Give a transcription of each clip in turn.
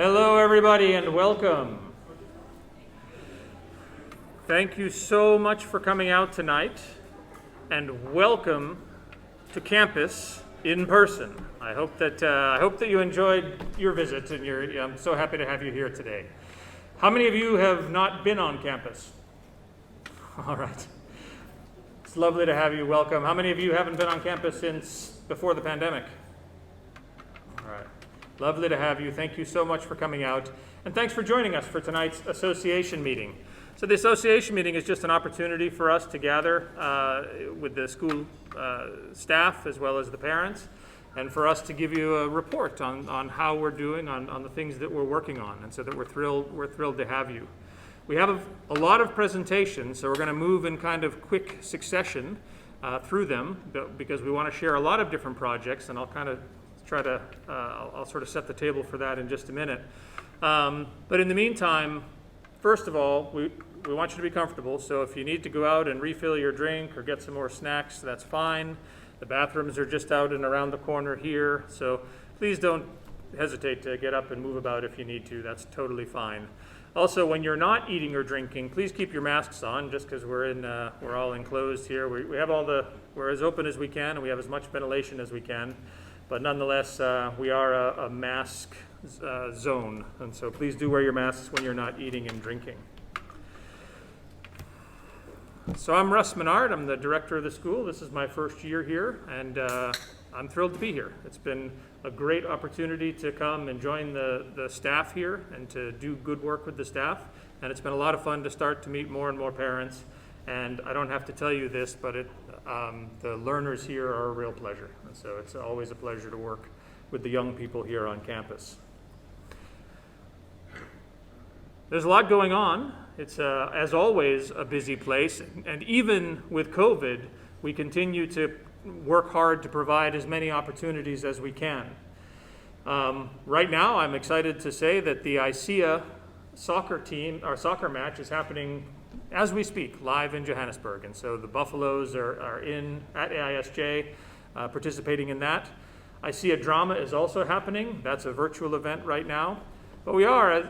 Hello, everybody, and welcome. Thank you so much for coming out tonight, and welcome to campus in person. I hope that you enjoyed your visit, and I'm so happy to have you here today. How many of you have not been on campus? All right. It's lovely to have you. Welcome. How many of you haven't been on campus since before the pandemic? All right. Lovely to have you. Thank you so much for coming out. And thanks for joining us for tonight's association meeting. So the association meeting is just an opportunity for us to gather with the school staff as well as the parents, and for us to give you a report on how we're doing, on the things that we're working on, and so that we're thrilled to have you. We have a lot of presentations, so we're going to move in kind of quick succession through them because we want to share a lot of different projects, and I'll kind of I'll sort of set the table for that in just a minute. But in the meantime, first of all, we want you to be comfortable, so if you need to go out and refill your drink or get some more snacks, that's fine. The bathrooms are just out and around the corner here, so please don't hesitate to get up and move about if you need to. That's totally fine. Also, when you're not eating or drinking, please keep your masks on, just because we're all enclosed here. We're as open as we can, and we have as much ventilation as we can. But nonetheless, we are a mask zone, and so please do wear your masks when you're not eating and drinking. So I'm Russ Menard. I'm the director of the school. This is my first year here, and I'm thrilled to be here. It's been a great opportunity to come and join the staff here and to do good work with the staff, and it's been a lot of fun to start to meet more and more parents. And I don't have to tell you this, but the learners here are a real pleasure. And so it's always a pleasure to work with the young people here on campus. There's a lot going on. It's, as always, a busy place. And even with COVID, we continue to work hard to provide as many opportunities as we can. Right now, I'm excited to say that the ICEA soccer match is happening as we speak, live in Johannesburg. And so the Buffaloes are in at AISJ participating in that. ICEA Drama is also happening. That's a virtual event right now. But we are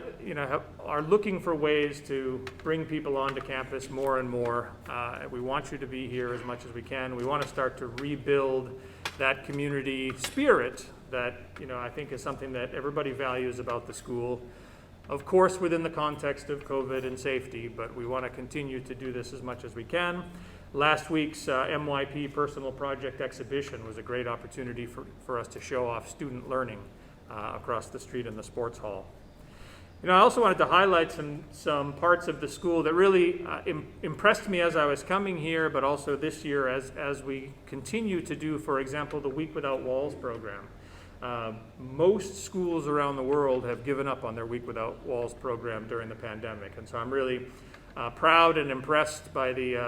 looking for ways to bring people onto campus more and more. We want you to be here as much as we can. We want to start to rebuild that community spirit that I think is something that everybody values about the school. Of course, within the context of COVID and safety, but we want to continue to do this as much as we can. Last week's MYP Personal Project Exhibition was a great opportunity for us to show off student learning across the street in the sports hall. I also wanted to highlight some parts of the school that really impressed me as I was coming here, but also this year as we continue to do, for example, the Week Without Walls program. Most schools around the world have given up on their Week Without Walls program during the pandemic, and so I'm really proud of and impressed by the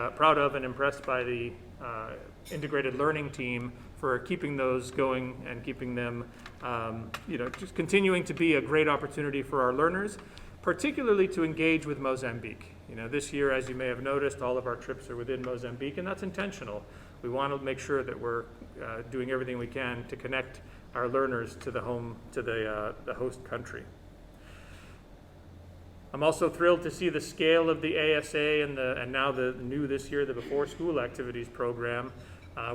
integrated learning team for keeping those going and keeping them, just continuing to be a great opportunity for our learners, particularly to engage with Mozambique. This year, as you may have noticed, all of our trips are within Mozambique, and that's intentional. We want to make sure that we're doing everything we can to connect our learners to the host country. I'm also thrilled to see the scale of the ASA and now the new this year, the Before School Activities program.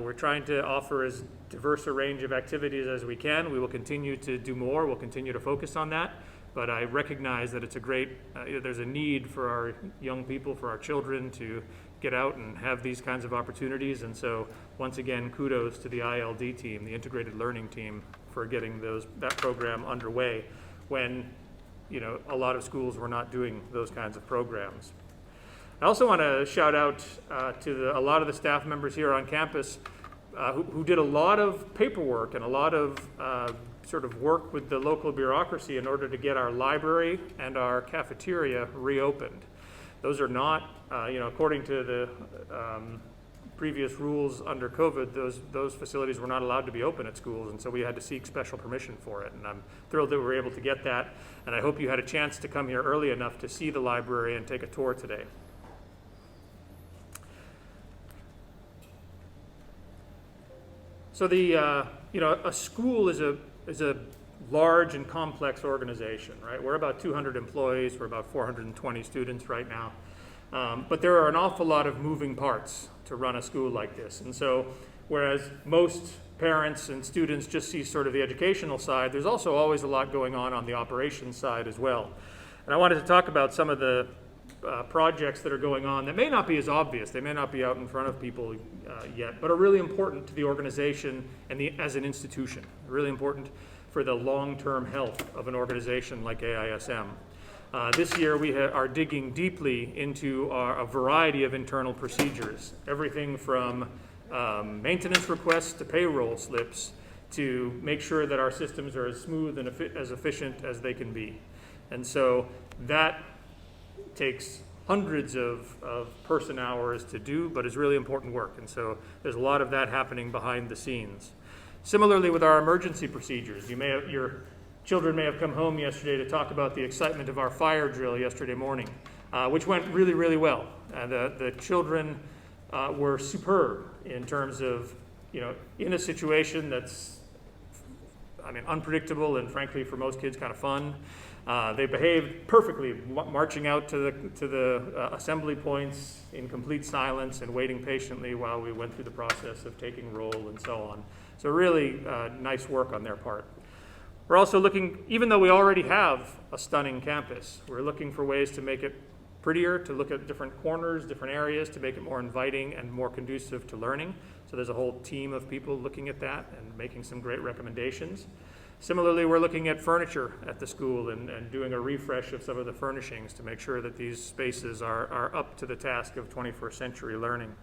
We're trying to offer as diverse a range of activities as we can. We will continue to do more. We'll continue to focus on that. But I recognize that it's there's a need for our young people, for our children to get out and have these kinds of opportunities. And so once again, kudos to the ILD team, the integrated learning team, for getting that program underway when a lot of schools were not doing those kinds of programs. I also want to shout out to a lot of the staff members here on campus who did a lot of paperwork and a lot of sort of work with the local bureaucracy in order to get our library and our cafeteria reopened. Those are not, according to the previous rules under COVID, those facilities were not allowed to be open at schools, and so we had to seek special permission for it. And I'm thrilled that we were able to get that, and I hope you had a chance to come here early enough to see the library and take a tour today. So a school is a large and complex organization, right? We're about 200 employees, we're about 420 students right now. But there are an awful lot of moving parts to run a school like this. And so, whereas most parents and students just see sort of the educational side, there's also always a lot going on the operations side as well. And I wanted to talk about some of the projects that are going on that may not be as obvious, they may not be out in front of people yet, but are really important to the organization and as an institution, really important for the long-term health of an organization like AISM. This year we are digging deeply into a variety of internal procedures, everything from maintenance requests to payroll slips, to make sure that our systems are as smooth and as efficient as they can be. And so that takes hundreds of person hours to do, but is really important work. And so there's a lot of that happening behind the scenes. Similarly with our emergency procedures, your children may have come home yesterday to talk about the excitement of our fire drill yesterday morning, which went really, really well. The children were superb in terms of, in a situation that's, unpredictable and frankly for most kids kind of fun. They behaved perfectly, marching out to the assembly points in complete silence and waiting patiently while we went through the process of taking roll and so on. So really nice work on their part. We're also looking, even though we already have a stunning campus, we're looking for ways to make it prettier, to look at different corners, different areas, to make it more inviting and more conducive to learning. So there's a whole team of people looking at that and making some great recommendations. Similarly, we're looking at furniture at the school and doing a refresh of some of the furnishings to make sure that these spaces are up to the task of 21st century learning.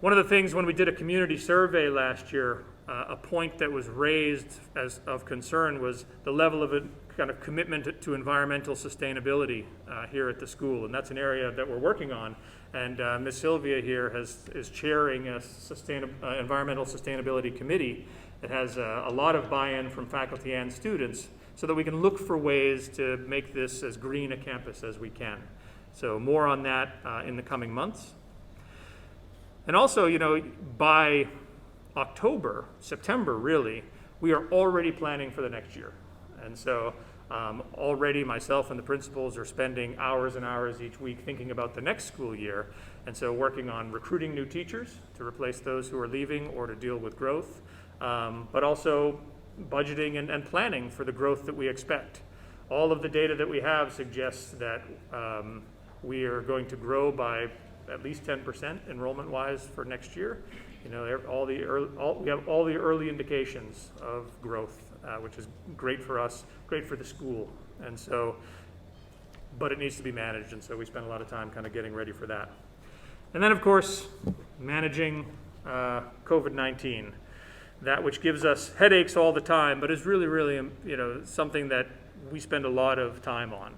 One of the things when we did a community survey last year, a point that was raised as of concern was the level of a kind of commitment to environmental sustainability here at the school, and that's an area that we're working on. And Ms. Sylvia here is chairing a environmental sustainability committee that has a lot of buy-in from faculty and students so that we can look for ways to make this as green a campus as we can. So more on that in the coming months. And also, by September really, we are already planning for the next year. And so already myself and the principals are spending hours and hours each week thinking about the next school year. And so working on recruiting new teachers to replace those who are leaving or to deal with growth, but also budgeting and planning for the growth that we expect. All of the data that we have suggests that we are going to grow by at least 10% enrollment-wise for next year. We have all the early indications of growth, which is great for us, great for the school. And so, but it needs to be managed, and so we spend a lot of time kind of getting ready for that. And then, of course, managing COVID-19, that which gives us headaches all the time, but is really, really, something that we spend a lot of time on.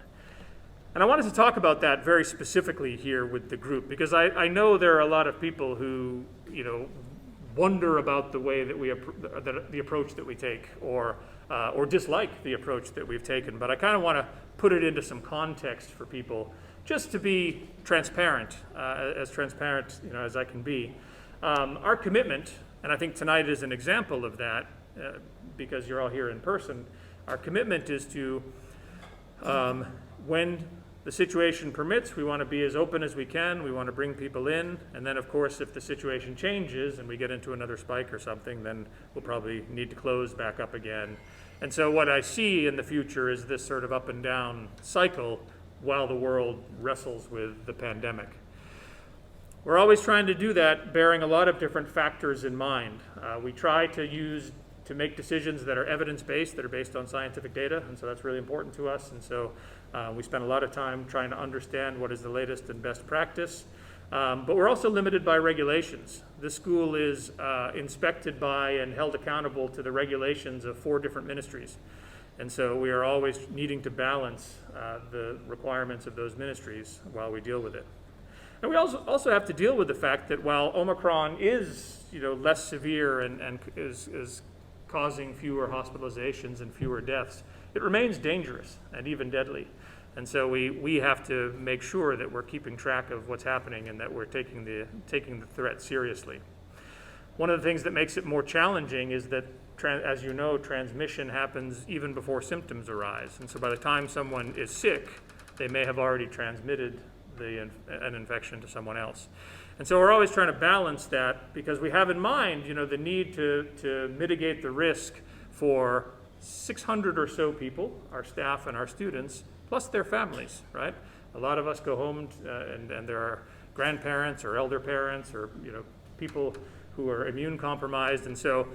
And I wanted to talk about that very specifically here with the group, because I know there are a lot of people who, wonder about the way that the approach that we take, or dislike the approach that we've taken. But I kind of want to put it into some context for people, just to be transparent, as transparent as I can be. Our commitment, and I think tonight is an example of that, because you're all here in person. Our commitment is to, when the situation permits, we want to be as open as we can. We want to bring people in. And then, of course, if the situation changes and we get into another spike or something, then we'll probably need to close back up again. And so what I see in the future is this sort of up and down cycle while the world wrestles with the pandemic. We're always trying to do that, bearing a lot of different factors in mind. We try to make decisions that are evidence-based, that are based on scientific data, and so that's really important to us. And so we spend a lot of time trying to understand what is the latest and best practice. But we're also limited by regulations. This school is inspected by and held accountable to the regulations of 4 different ministries. And so we are always needing to balance the requirements of those ministries while we deal with it. And we also have to deal with the fact that while Omicron is less severe and is causing fewer hospitalizations and fewer deaths, it remains dangerous and even deadly. And so we have to make sure that we're keeping track of what's happening and that we're taking the threat seriously. One of the things that makes it more challenging is that, as you know, transmission happens even before symptoms arise. And so by the time someone is sick, they may have already transmitted an infection to someone else. And so we're always trying to balance that, because we have in mind, the need to mitigate the risk for 600 or so people, our staff and our students, plus their families, right? A lot of us go home and there are grandparents or elder parents or people who are immune compromised, and so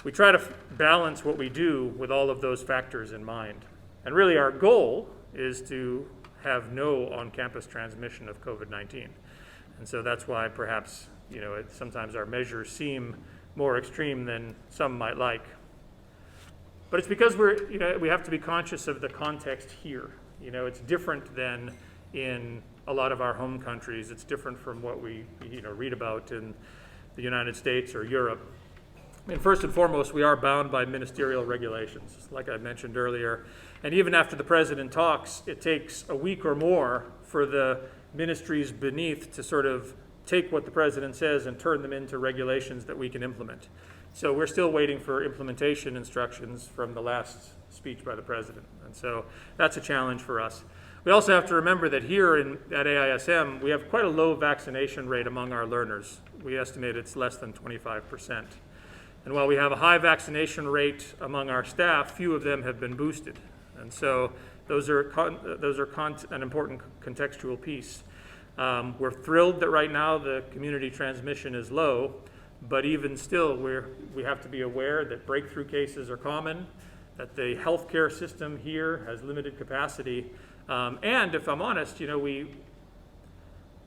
we try to balance what we do with all of those factors in mind. And really our goal is to have no on-campus transmission of COVID-19. And so that's why perhaps sometimes our measures seem more extreme than some might like. But it's because we have to be conscious of the context here. It's different than in a lot of our home countries. It's different from what we read about in the United States or Europe. I mean, first and foremost, we are bound by ministerial regulations, like I mentioned earlier. And even after the president talks, it takes a week or more for the ministries beneath to sort of take what the president says and turn them into regulations that we can implement. So we're still waiting for implementation instructions from the last speech by the president. And so that's a challenge for us. We also have to remember that here at AISM, we have quite a low vaccination rate among our learners. We estimate it's less than 25%. And while we have a high vaccination rate among our staff, few of them have been boosted. And so those are an important contextual piece. We're thrilled that right now the community transmission is low, but even still, we have to be aware that breakthrough cases are common, that the healthcare system here has limited capacity, and if I'm honest,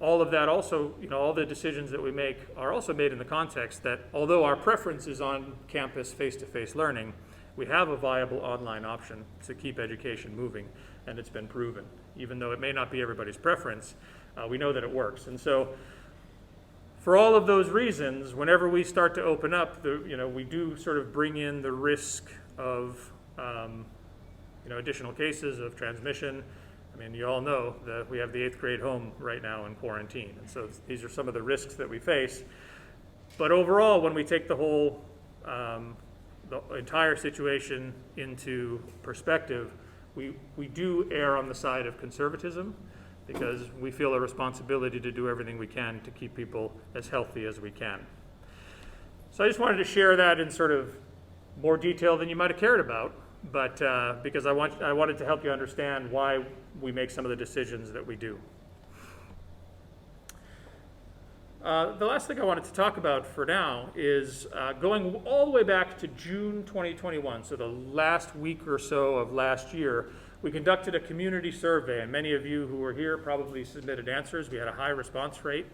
all of that also, all the decisions that we make are also made in the context that although our preference is on campus face-to-face learning, we have a viable online option to keep education moving, and it's been proven. Even though it may not be everybody's preference, we know that it works. And so for all of those reasons, whenever we start to open up, we do sort of bring in the risk of additional cases of transmission. I mean, you all know that we have the 8th grade home right now in quarantine. And so these are some of the risks that we face. But overall, when we take the whole, the entire situation into perspective, we do err on the side of conservatism, because we feel a responsibility to do everything we can to keep people as healthy as we can. So I just wanted to share that in sort of more detail than you might have cared about, but because I wanted to help you understand why we make some of the decisions that we do. The last thing I wanted to talk about for now is going all the way back to June 2021, so the last week or so of last year, we conducted a community survey, and many of you who were here probably submitted answers. We had a high response rate.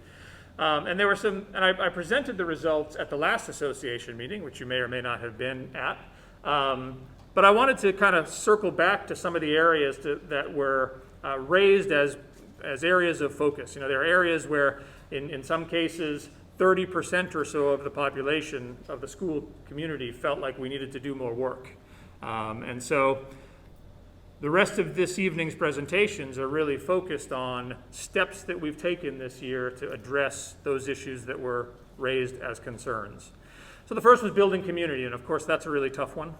And there were I presented the results at the last association meeting, which you may or may not have been at. But I wanted to kind of circle back to some of the areas that were raised as areas of focus. There are areas where, in some cases, 30% or so of the population of the school community felt like we needed to do more work. And so the rest of this evening's presentations are really focused on steps that we've taken this year to address those issues that were raised as concerns. So the first was building community, and of course that's a really tough one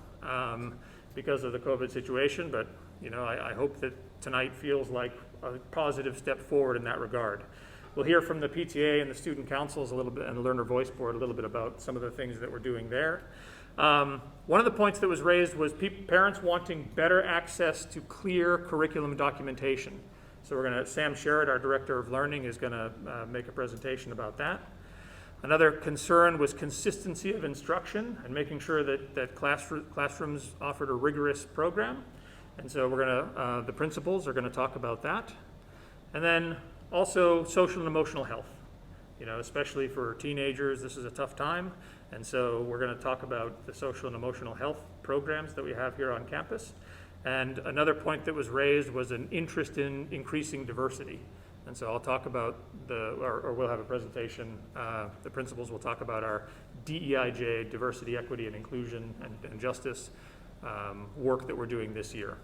because of the COVID situation, but I hope that tonight feels like a positive step forward in that regard. We'll hear from the PTA and the student councils a little bit, and the Learner Voice Board a little bit about some of the things that we're doing there. One of the points that was raised was parents wanting better access to clear curriculum documentation. So Sam Sherrod, our Director of Learning, is going to make a presentation about that. Another concern was consistency of instruction and making sure that classrooms offered a rigorous program. And so the principals are going to talk about that. And then also social and emotional health. Especially for teenagers, this is a tough time. And so we're going to talk about the social and emotional health programs that we have here on campus. And another point that was raised was an interest in increasing diversity. And so I'll talk about or we'll have a presentation. The principals will talk about our DEIJ, diversity, equity, and inclusion and justice work that we're doing this year.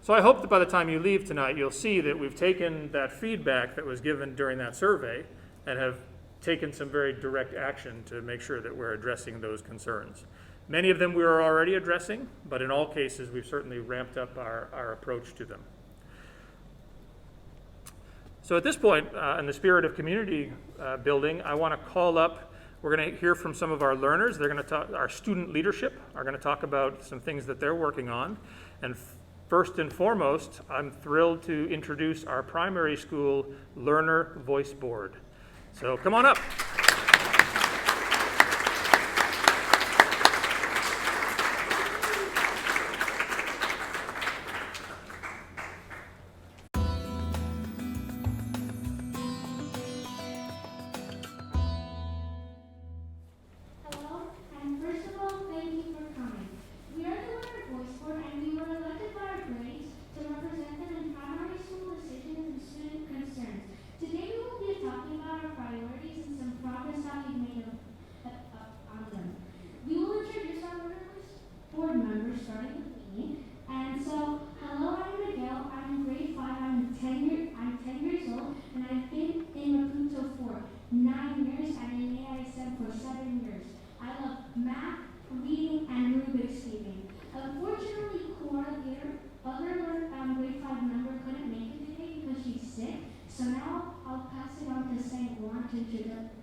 So I hope that by the time you leave tonight, you'll see that we've taken that feedback that was given during that survey and have taken some very direct action to make sure that we're addressing those concerns. Many of them we are already addressing, but in all cases, we've certainly ramped up our approach to them. So at this point, in the spirit of community building, I want to call up, we're going to hear from some of our learners. They're going to talk, our student leadership are going to talk about some things that they're working on. And first and foremost, I'm thrilled to introduce our primary school learner voice board. So come on up.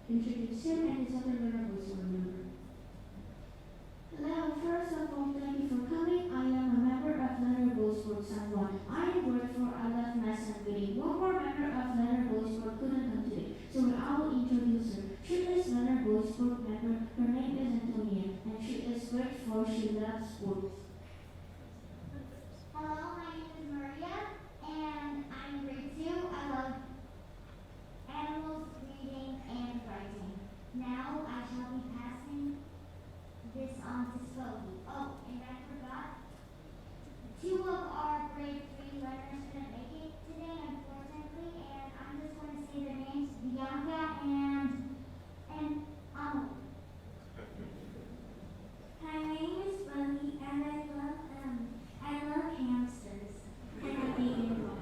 Introduce him and his other learner voice board member. Hello, first of all, thank you for coming. I am a member of Leonard Voice Board San Juan. I am grateful I left math and reading. One more member of Leonard Voice Board couldn't come today, so I will introduce her. She is Leonard Voice Board member. Her name is Antonia, and she is grateful she loves sports. Hello, my name is Maria, and I'm grade 2. I love animals, reading, and writing. Now I shall be passing this on to Slowly. Oh, and I forgot, 2 of our grade 3 learners couldn't make it today, unfortunately, and I'm just going to say their names, Bianca and Amal. My name is Bunny, and I love hamsters, and I eat them all.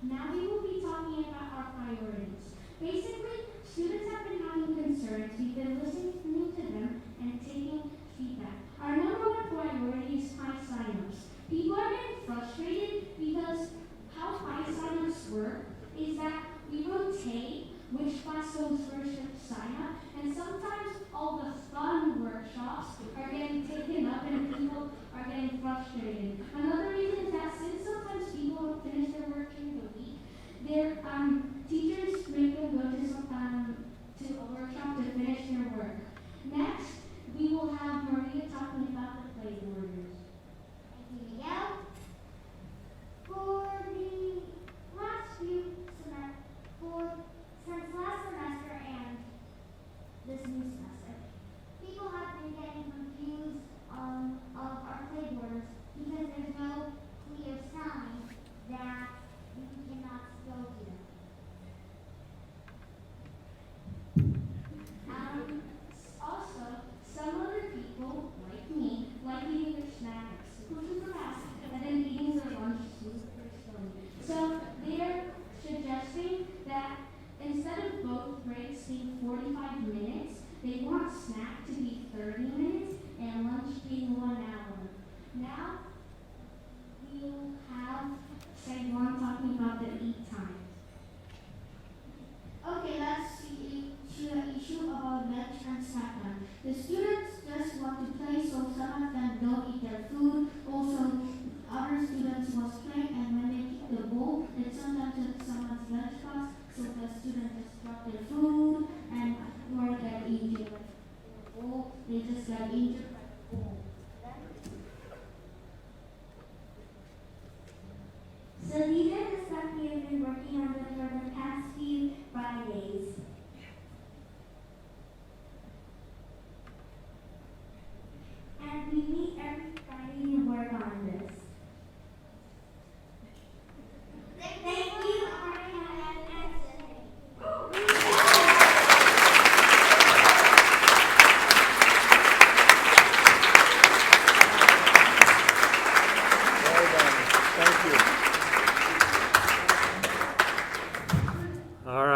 Now we will be talking about our priorities. Basically, students have been having concerns. We've been listening to them and taking feedback. Our number one priority is high signups. People are getting frustrated because how high signups work is that we rotate which class goes first to sign up, and sometimes all the fun workshops are getting taken up and people are getting frustrated. Another reason is that since sometimes people don't finish their work during the week, their teachers make them go to a workshop to finish their work. Next, we will have Maria talking about the play borders. Thank you, Miguel. For the last few since last semester and this new semester, people have been getting confused of our play borders because there's no clear sign that you cannot go to them. Also, some other people, like me, like eating their snacks, which is the best, and then eating their lunch super slowly. So they're suggesting that instead of both breaks being 45 minutes, they want snack to be 30 minutes and lunch being 1 hour. Now, we'll have Saguan talking about the eat time. Okay, let's see the issue about lunch and snack time. The students just want to play, so some of them don't eat their food. Also, other students was playing, and when they kick the ball, it sometimes took someone's lunch box, so the students just drop their food and or get injured by the ball. They just get injured by the ball. So these are the stuff we have been working on for the past few Fridays. And we meet every Friday to work on this. Thank you, Maria and Anthony.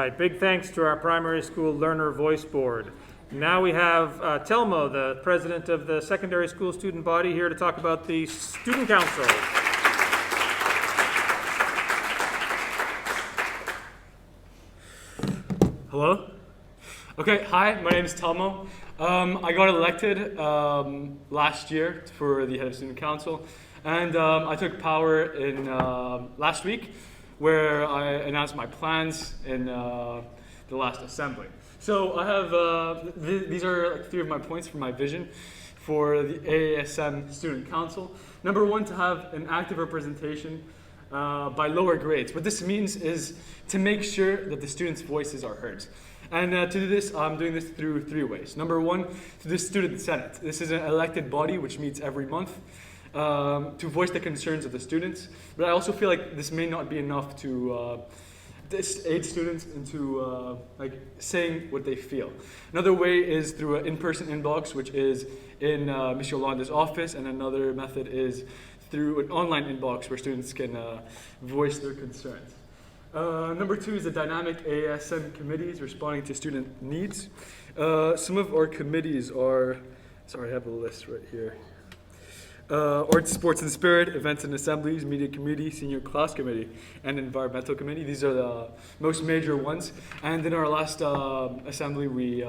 right, big thanks to our primary school learner voice board. Now we have Telmo, the president of the secondary school student body, here to talk about the student council. Hello? Okay, hi, my name is Telmo. I got elected last year for the head of student council, and I took power in last week, where I announced my plans in the last assembly. So I have, these are like 3 of my points for my vision for the AASM Student Council. Number 1, to have an active representation by lower grades. What this means is to make sure that the students' voices are heard. And to do this, I'm doing this through 3 ways. Number 1, to the Student Senate. This is an elected body which meets every month to voice the concerns of the students. But I also feel like this may not be enough to aid students into saying what they feel. Another way is through an in-person inbox, which is in Mr. Yolanda's office, and another method is through an online inbox where students can voice their concerns. Number 2 is the dynamic AASM committees responding to student needs. Some of our committees are, sorry, I have a list right here. Arts, Sports and Spirit, Events and Assemblies, Media Committee, Senior Class Committee, and Environmental Committee. These are the most major ones. And in our last assembly, we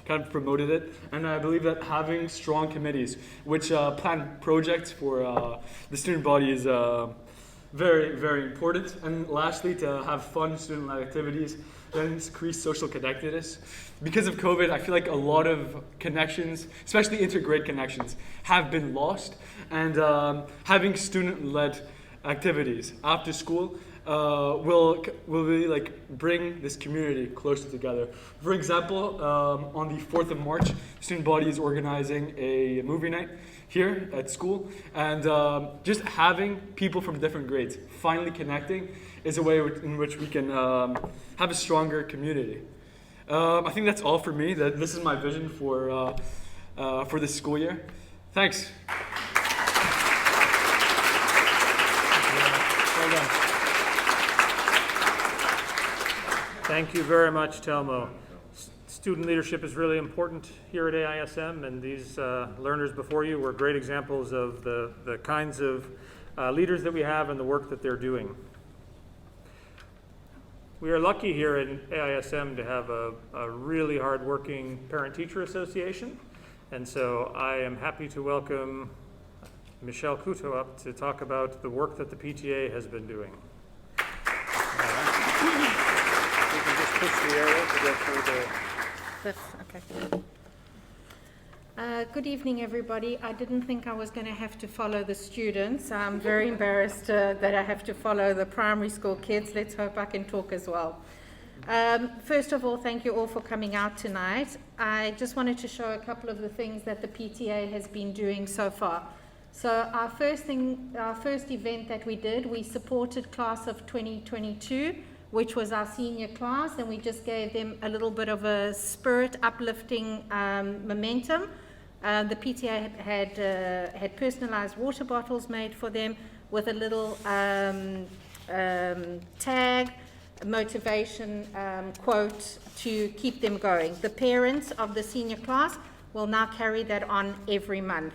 kind of promoted it. And I believe that having strong committees which plan projects for the student body is very, very important. And lastly, to have fun student-led activities that increase social connectedness. Because of COVID, I feel like a lot of connections, especially intergrade connections, have been lost. And having student-led activities after school will really bring this community closer together. For example, on the 4th of March, the student body is organizing a movie night here at school, and just having people from different grades finally connecting is a way in which we can have a stronger community. I think that's all for me. This is my vision for this school year. Thanks. Well done. Thank you very much, Telmo. Student leadership is really important here at AISM, and these learners before you were great examples of the kinds of leaders that we have and the work that they're doing. We are lucky here in AISM to have a really hard-working parent-teacher association, and so I am happy to welcome Michelle Couto up to talk about the work that the PTA has been doing. You can just push the arrow to get through the... Okay. Good evening, everybody. I didn't think I was going to have to follow the students. I'm very embarrassed that I have to follow the primary school kids. Let's hope I can talk as well. First of all, thank you all for coming out tonight. I just wanted to show a couple of the things that the PTA has been doing so far. So our first event that we did, we supported class of 2022, which was our senior class, and we just gave them a little bit of a spirit uplifting momentum. The PTA had personalized water bottles made for them with a little tag, motivation quote to keep them going. The parents of the senior class will now carry that on every month.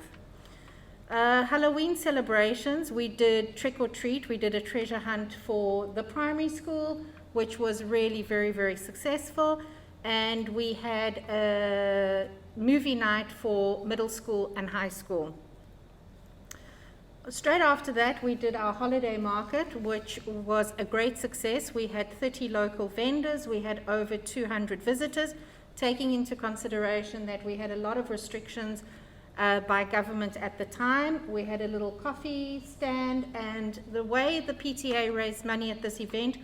Halloween celebrations, we did trick or treat. We did a treasure hunt for the primary school, which was really very, very successful. And we had a movie night for middle school and high school. Straight after that, we did our holiday market, which was a great success. We had 30 local vendors. We had over 200 visitors, taking into consideration that we had a lot of restrictions by government at the time. We had a little coffee stand, and the way the PTA raised money at this event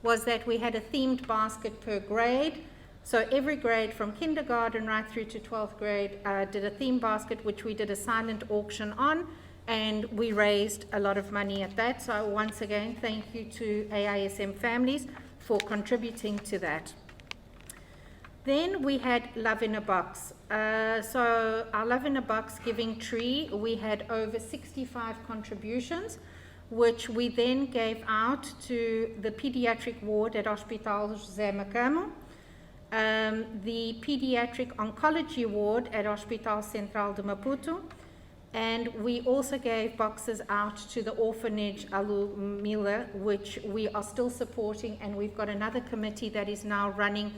was that we had a themed basket per grade. So every grade from kindergarten right through to 12th grade did a theme basket, which we did a silent auction on, and we raised a lot of money at that. So once again, thank you to AISM families for contributing to that. Then we had Love in a Box. So our Love in a Box giving tree, we had over 65 contributions, which we then gave out to the pediatric ward at Hospital José Macamo, the pediatric oncology ward at Hospital Central de Maputo, and we also gave boxes out to the orphanage Alumila, which we are still supporting, and we've got another committee that is now running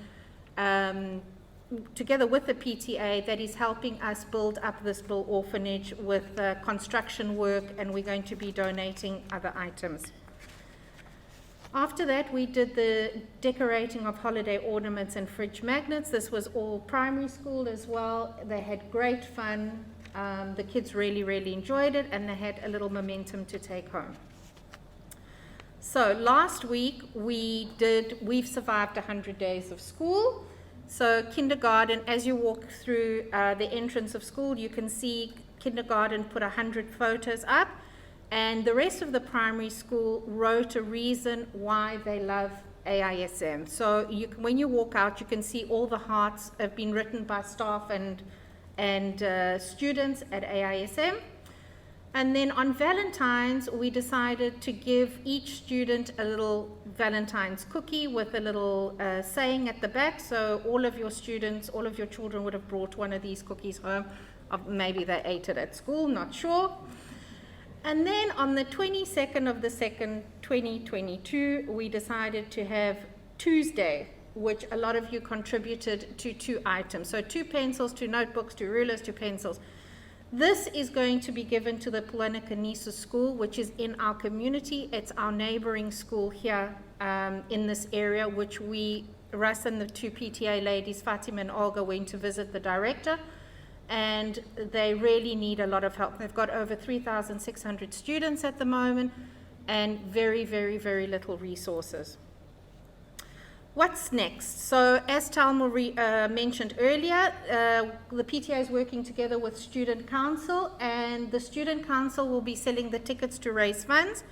together with the PTA that is helping us build up this little orphanage with construction work, and we're going to be donating other items. After that, we did the decorating of holiday ornaments and fridge magnets. This was all primary school as well. They had great fun. The kids really, really enjoyed it, and they had a little momentum to take home. So last week we've survived 100 days of school. So kindergarten, as you walk through the entrance of school, you can see kindergarten put 100 photos up, and the rest of the primary school wrote a reason why they love AISM. So when you walk out, you can see all the hearts have been written by staff and students at AISM. And then on Valentine's, we decided to give each student a little Valentine's cookie with a little saying at the back. So all of your students, all of your children would have brought one of these cookies home. Maybe they ate it at school, not sure. And then on the 22nd of the 2nd, 2022, we decided to have Tuesday, which a lot of you contributed to 2 items. So 2 pencils, 2 notebooks, 2 rulers, 2 pencils. This is going to be given to the Puanakanisa school, which is in our community. It's our neighboring school here in this area, which Russ and the 2 PTA ladies, Fatima and Olga, went to visit the director, and they really need a lot of help. They've got over 3,600 students at the moment and very, very, very little resources. What's next? So as Talma mentioned earlier, the PTA is working together with Student Council, and the Student Council will be selling the tickets to raise funds,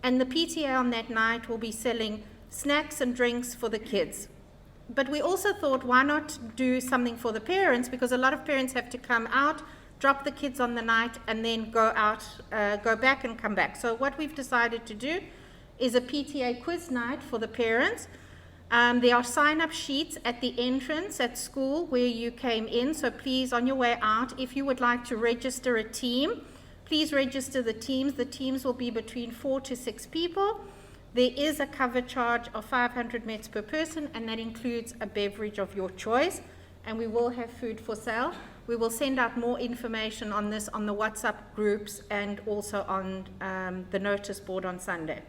and the PTA on that night will be selling snacks and drinks for the kids. But we also thought, why not do something for the parents, because a lot of parents have to come out, drop the kids on the night, and then go back and come back. So what we've decided to do is a PTA quiz night for the parents. There are sign-up sheets at the entrance at school where you came in, so please, on your way out, if you would like to register a team, please register the teams. The teams will be between 4 to 6 people. There is a cover charge of 500 mets per person, and that includes a beverage of your choice, and we will have food for sale. We will send out more information on this on the WhatsApp groups and also on the notice board on Sunday.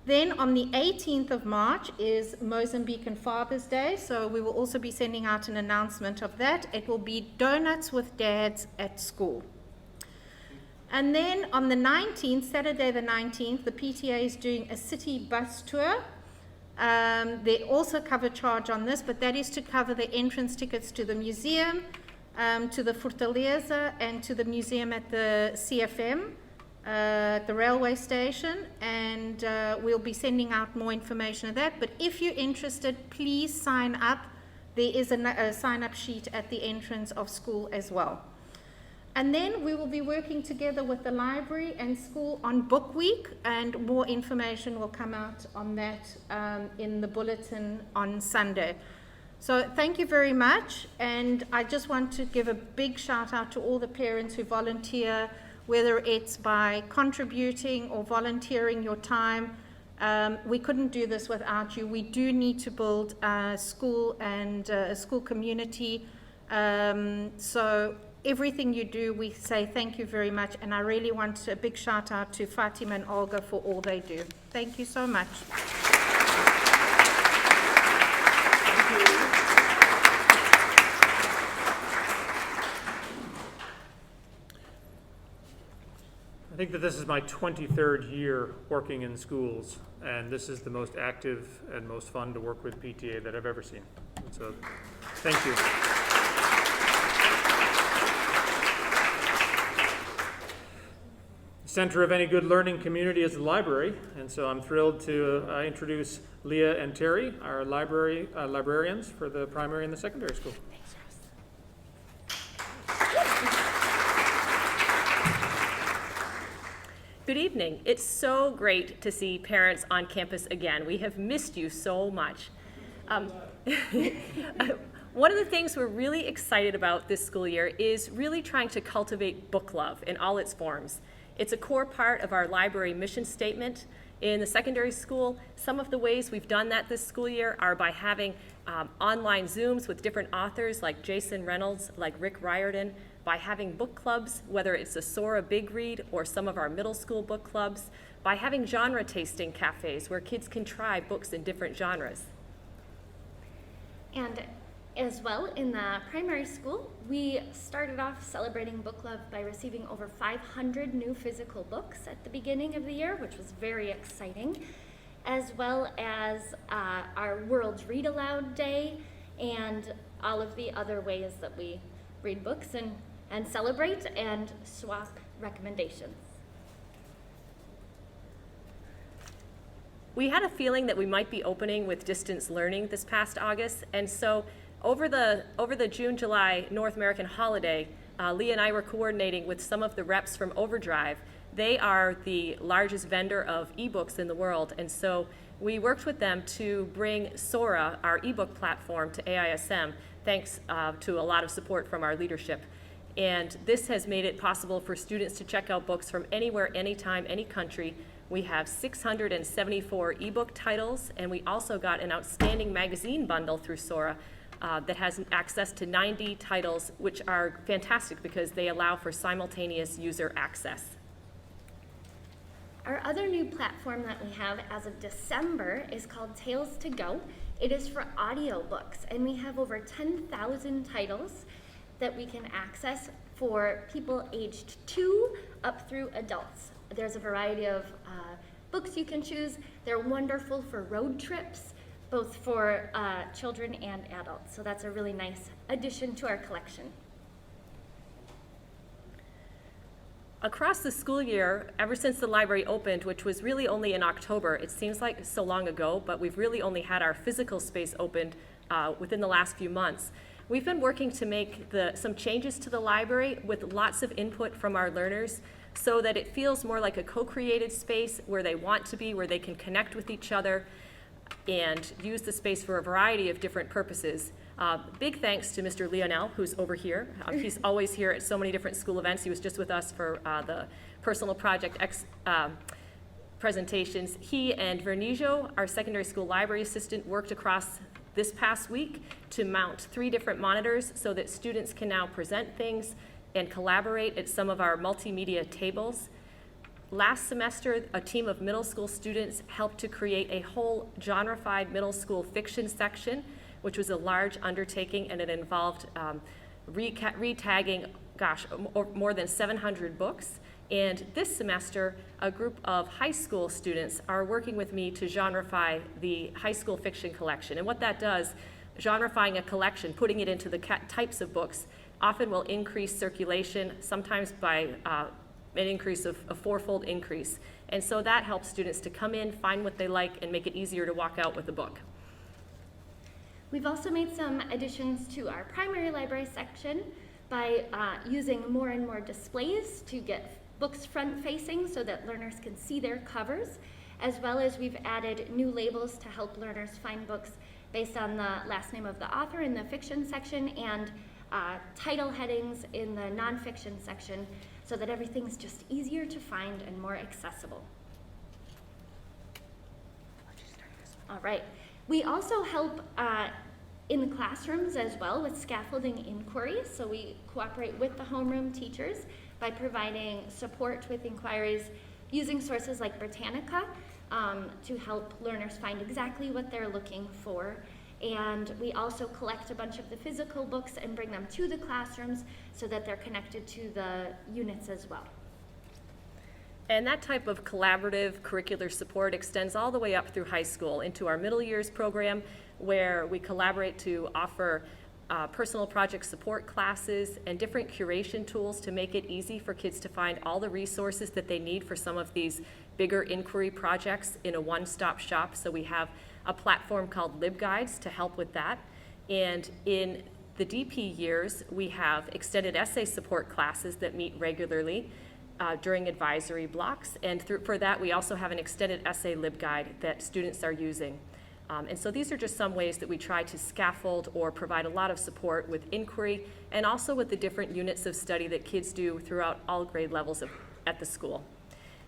Then on the 18th of March is Mozambican Father's Day, so we will also be sending out an announcement of that. It will be donuts with dads at school. And then on the 19th, Saturday the 19th, the PTA is doing a city bus tour. They also cover charge on this, but that is to cover the entrance tickets to the museum, to the Fortaleza, and to the museum at the CFM. The railway station, and we'll be sending out more information of that. But if you're interested, please sign up. There is a sign-up sheet at the entrance of school as well. And then we will be working together with the library and school on Book Week, and more information will come out on that in the bulletin on Sunday. So thank you very much, and I just want to give a big shout out to all the parents who volunteer, whether it's by contributing or volunteering your time. We couldn't do this without you. We do need to build a school and a school community. So everything you do, we say thank you very much. And I really want a big shout out to Fatima and Olga for all they do. Thank you so much. Thank you. I think that this is my 23rd year working in schools, and this is the most active and most fun to work with PTA that I've ever seen. And so, thank you. The center of any good learning community is the library, and so I'm thrilled to introduce Leah and Terry, our librarians for the primary and the secondary school. Good evening. It's so great to see parents on campus again. We have missed you so much. One of the things we're really excited about this school year is really trying to cultivate book love in all its forms. It's a core part of our library mission statement. In the secondary school, some of the ways we've done that this school year are by having online Zooms with different authors like Jason Reynolds, like Rick Riordan, by having book clubs, whether it's the Sora Big Read or some of our middle school book clubs, by having genre tasting cafes where kids can try books in different genres. And as well, in the primary school, we started off celebrating book club by receiving over 500 new physical books at the beginning of the year, which was very exciting, as well as our World Read Aloud Day and all of the other ways that we read books and celebrate and swap recommendations. We had a feeling that we might be opening with distance learning this past August, and so over the June-July North American holiday, Lee and I were coordinating with some of the reps from Overdrive. They are the largest vendor of ebooks in the world, and so we worked with them to bring Sora, our ebook platform, to AISM, thanks to a lot of support from our leadership. And this has made it possible for students to check out books from anywhere, anytime, any country. We have 674 ebook titles, and we also got an outstanding magazine bundle through Sora that has access to 90 titles, which are fantastic because they allow for simultaneous user access. Our other new platform that we have as of December is called Tales to Go. It is for audiobooks, and we have over 10,000 titles that we can access for people aged 2 up through adults. There's a variety of books you can choose. They're wonderful for road trips, both for children and adults. So that's a really nice addition to our collection. Across the school year, ever since the library opened, which was really only in October, it seems like so long ago, but we've really only had our physical space opened within the last few months. We've been working to make some changes to the library with lots of input from our learners so that it feels more like a co-created space where they want to be, where they can connect with each other and use the space for a variety of different purposes. Big thanks to Mr. Leonel, who's over here. He's always here at so many different school events. He was just with us for the personal project presentations. He and Vernijo, our secondary school library assistant, worked across this past week to mount 3 different monitors so that students can now present things and collaborate at some of our multimedia tables. Last semester, a team of middle school students helped to create a whole genrefied middle school fiction section, which was a large undertaking, and it involved retagging, more than 700 books. And this semester, a group of high school students are working with me to genrefy the high school fiction collection. And what that does, genrefying a collection, putting it into the types of books, often will increase circulation, sometimes by an increase of a 4-fold increase. And so that helps students to come in, find what they like, and make it easier to walk out with a book. We've also made some additions to our primary library section by using more and more displays to get books front-facing so that learners can see their covers, as well as we've added new labels to help learners find books based on the last name of the author in the fiction section and title headings in the nonfiction section so that everything's just easier to find and more accessible. All right. We also help in the classrooms as well with scaffolding inquiries. So we cooperate with the homeroom teachers by providing support with inquiries using sources like Britannica to help learners find exactly what they're looking for. And we also collect a bunch of the physical books and bring them to the classrooms so that they're connected to the units as well. And that type of collaborative curricular support extends all the way up through high school into our middle years program, where we collaborate to offer personal project support classes and different curation tools to make it easy for kids to find all the resources that they need for some of these bigger inquiry projects in a one-stop shop. So we have a platform called LibGuides to help with that. And in the DP years, we have extended essay support classes that meet regularly. during advisory blocks. And for that, we also have an extended essay LibGuide that students are using. And so these are just some ways that we try to scaffold or provide a lot of support with inquiry and also with the different units of study that kids do throughout all grade levels at the school.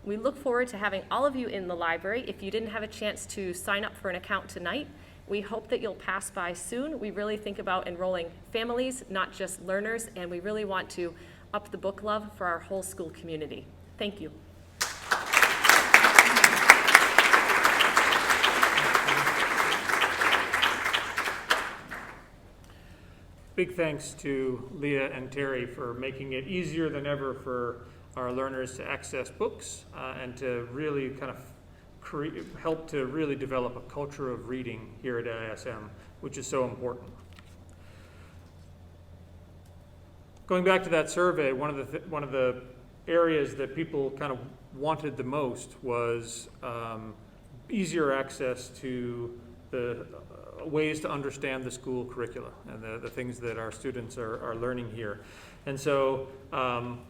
We look forward to having all of you in the library. If you didn't have a chance to sign up for an account tonight, we hope that you'll pass by soon. We really think about enrolling families, not just learners, and we really want to up the book love for our whole school community. Thank you. Big thanks to Leah and Terry for making it easier than ever for our learners to access books and to really kind of help to really develop a culture of reading here at ISM, which is so important. Going back to that survey, one of the areas that people kind of wanted the most was easier access to the ways to understand the school curricula and the things that our students are learning here. And so,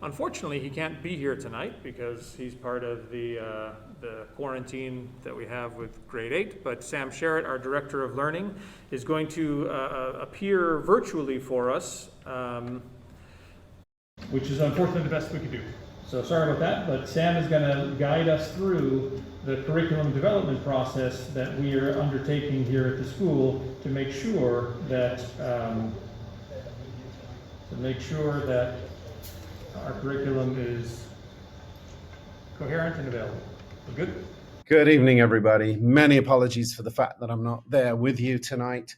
unfortunately, he can't be here tonight because he's part of the quarantine that we have with grade 8. But Sam Sherritt, our Director of Learning, is going to appear virtually for us, which is unfortunately the best we could do. So sorry about that, but Sam is going to guide us through the curriculum development process that we are undertaking here at the school to make sure that our curriculum is coherent and available. We're good? Good evening, everybody. Many apologies for the fact that I'm not there with you tonight.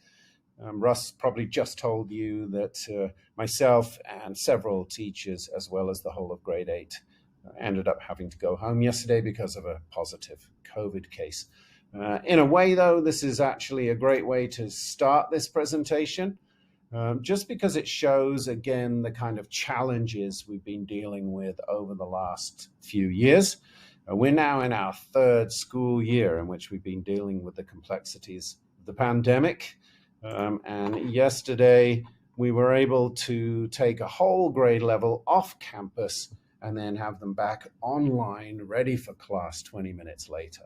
Russ probably just told you that myself and several teachers, as well as the whole of grade 8, ended up having to go home yesterday because of a positive COVID case. In a way, though, this is actually a great way to start this presentation, just because it shows, again, the kind of challenges we've been dealing with over the last few years. We're now in our third school year in which we've been dealing with the complexities of the pandemic. And yesterday, we were able to take a whole grade level off campus and then have them back online, ready for class 20 minutes later,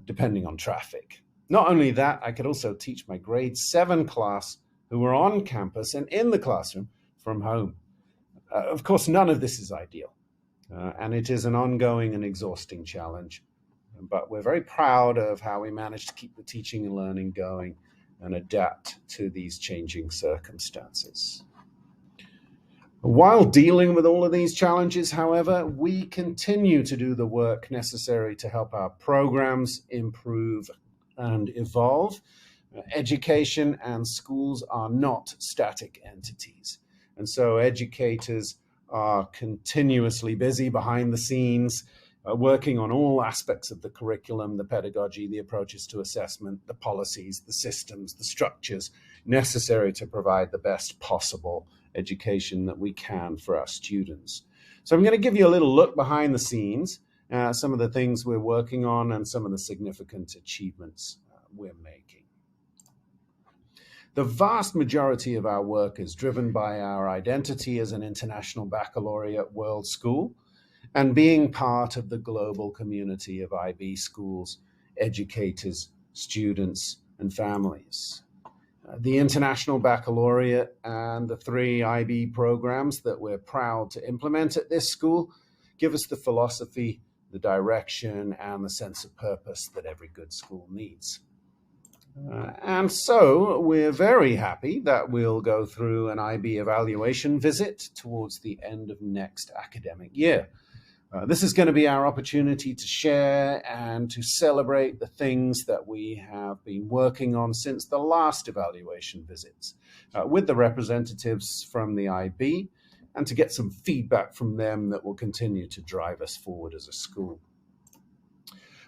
depending on traffic. Not only that, I could also teach my grade 7 class who were on campus and in the classroom from home. Of course, none of this is ideal, and it is an ongoing and exhausting challenge. But we're very proud of how we managed to keep the teaching and learning going and adapt to these changing circumstances. While dealing with all of these challenges, however, we continue to do the work necessary to help our programs improve and evolve. Education and schools are not static entities. And so educators are continuously busy behind the scenes, working on all aspects of the curriculum, the pedagogy, the approaches to assessment, the policies, the systems, the structures necessary to provide the best possible education that we can for our students. So I'm going to give you a little look behind the scenes, some of the things we're working on and some of the significant achievements we're making. The vast majority of our work is driven by our identity as an international baccalaureate world school and being part of the global community of IB schools, educators, students, and families. The International Baccalaureate and the 3 IB programs that we're proud to implement at this school give us the philosophy, the direction, and the sense of purpose that every good school needs. And so we're very happy that we'll go through an IB evaluation visit towards the end of next academic year. This is going to be our opportunity to share and to celebrate the things that we have been working on since the last evaluation visits with the representatives from the IB and to get some feedback from them that will continue to drive us forward as a school.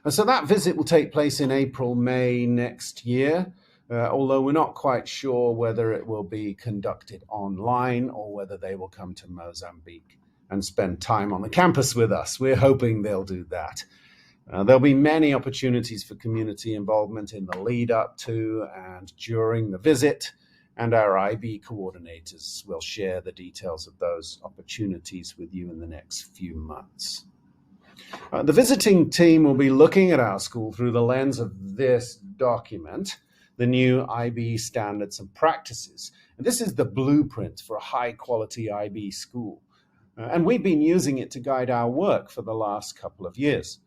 And so that visit will take place in April, May next year, although we're not quite sure whether it will be conducted online or whether they will come to Mozambique and spend time on the campus with us. We're hoping they'll do that. There'll be many opportunities for community involvement in the lead up to and during the visit. and our IB coordinators will share the details of those opportunities with you in the next few months. The visiting team will be looking at our school through the lens of this document, the new IB standards and practices. And this is the blueprint for a high-quality IB school. And we've been using it to guide our work for the last couple of years.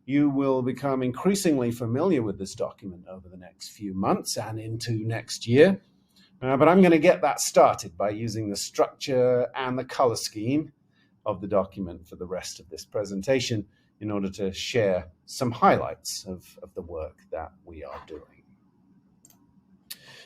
You will become increasingly familiar with this document over the next few months and into next year. But I'm going to get that started by using the structure and the color scheme of the document for the rest of this presentation in order to share some highlights of the work that we are doing.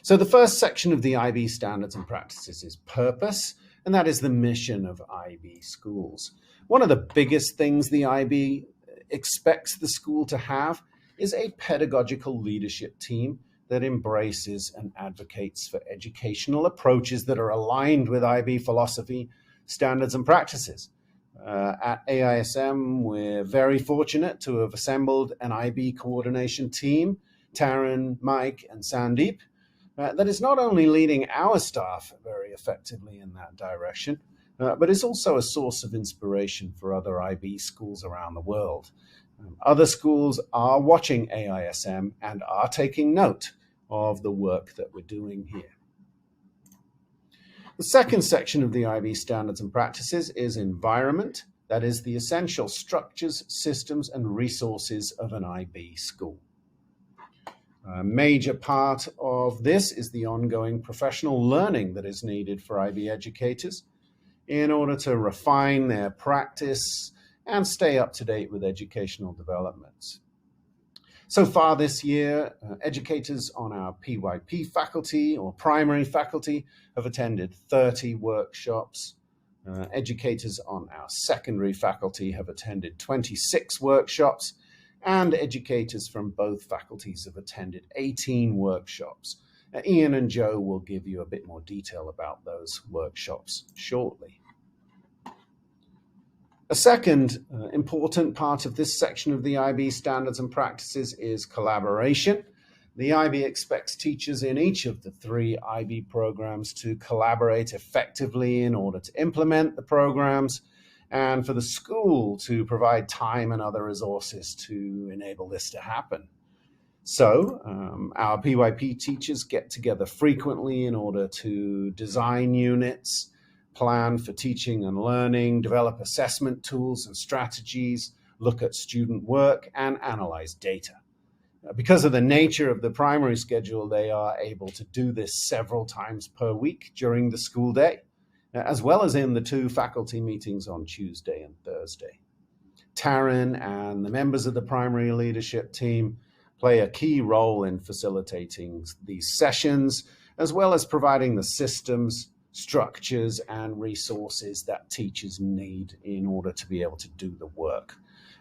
So the first section of the IB standards and practices is purpose, and that is the mission of IB schools. One of the biggest things the IB expects the school to have is a pedagogical leadership team that embraces and advocates for educational approaches that are aligned with IB philosophy, standards, and practices. At AISM, we're very fortunate to have assembled an IB coordination team, Taryn, Mike, and Sandeep, that is not only leading our staff very effectively in that direction, but is also a source of inspiration for other IB schools around the world. Other schools are watching AISM and are taking note of the work that we're doing here. The second section of the IB standards and practices is environment, that is the essential structures, systems, and resources of an IB school. A major part of this is the ongoing professional learning that is needed for IB educators in order to refine their practice and stay up to date with educational developments. So far this year, educators on our PYP faculty or primary faculty have attended 30 workshops. Educators on our secondary faculty have attended 26 workshops, and educators from both faculties have attended 18 workshops. Ian and Joe will give you a bit more detail about those workshops shortly. A second important part of this section of the IB standards and practices is collaboration. The IB expects teachers in each of the 3 IB programs to collaborate effectively in order to implement the programs, and for the school to provide time and other resources to enable this to happen. So our PYP teachers get together frequently in order to design units, plan for teaching and learning, develop assessment tools and strategies, look at student work, and analyze data. Because of the nature of the primary schedule, they are able to do this several times per week during the school day, as well as in the 2 faculty meetings on Tuesday and Thursday. Taryn and the members of the primary leadership team play a key role in facilitating these sessions, as well as providing the systems, structures, and resources that teachers need in order to be able to do the work.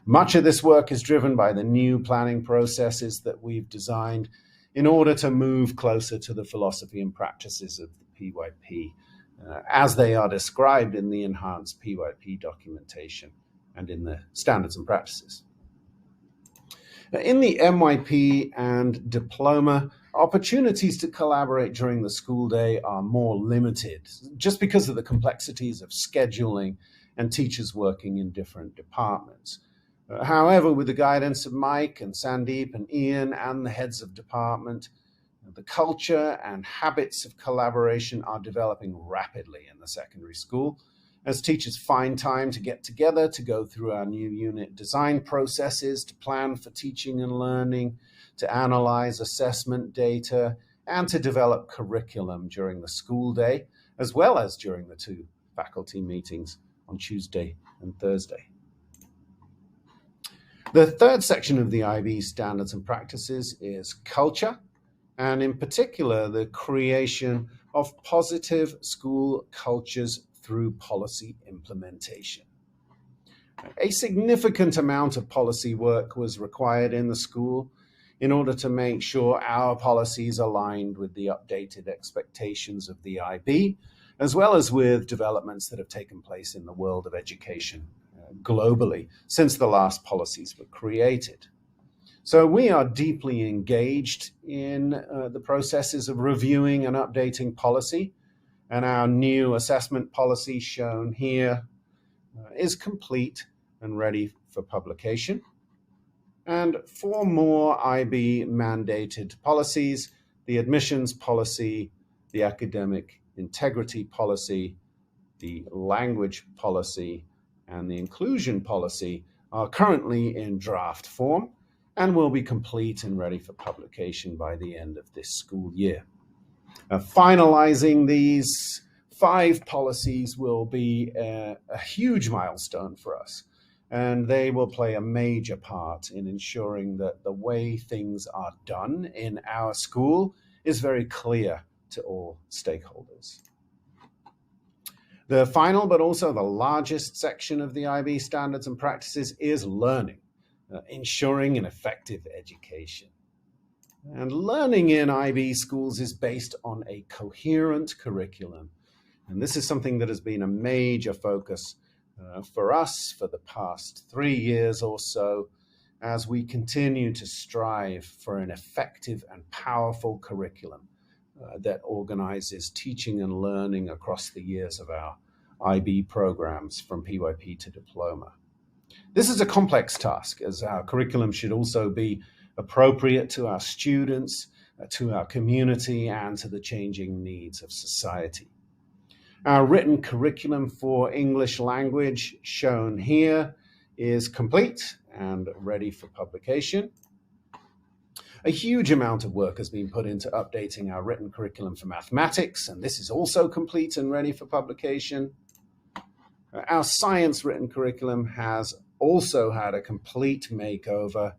Much of this work is driven by the new planning processes that we've designed in order to move closer to the philosophy and practices of the PYP, as they are described in the enhanced PYP documentation and in the standards and practices. In the MYP and diploma, opportunities to collaborate during the school day are more limited, just because of the complexities of scheduling and teachers working in different departments. However, with the guidance of Mike and Sandeep and Ian and the heads of department, the culture and habits of collaboration are developing rapidly in the secondary school as teachers find time to get together to go through our new unit design processes, to plan for teaching and learning, to analyze assessment data, and to develop curriculum during the school day, as well as during the 2 faculty meetings on Tuesday and Thursday. The third section of the IB standards and practices is culture, and in particular, the creation of positive school cultures through policy implementation. A significant amount of policy work was required in the school in order to make sure our policies aligned with the updated expectations of the IB, as well as with developments that have taken place in the world of education globally since the last policies were created. So we are deeply engaged in the processes of reviewing and updating policy, and our new assessment policy shown here is complete and ready for publication. And 4 more IB mandated policies: the admissions policy, the academic integrity policy, the language policy, and the inclusion policy are currently in draft form and will be complete and ready for publication by the end of this school year. Finalizing these 5 policies will be a huge milestone for us, and they will play a major part in ensuring that the way things are done in our school is very clear to all stakeholders. The final, but also the largest section of the IB standards and practices is learning, ensuring an effective education. And learning in IB schools is based on a coherent curriculum. And this is something that has been a major focus for us for the past 3 years or so, as we continue to strive for an effective and powerful curriculum that organizes teaching and learning across the years of our IB programs from PYP to diploma. This is a complex task, as our curriculum should also be appropriate to our students, to our community, and to the changing needs of society. Our written curriculum for English language, shown here, is complete and ready for publication. A huge amount of work has been put into updating our written curriculum for mathematics, and this is also complete and ready for publication. Our science written curriculum has also had a complete makeover,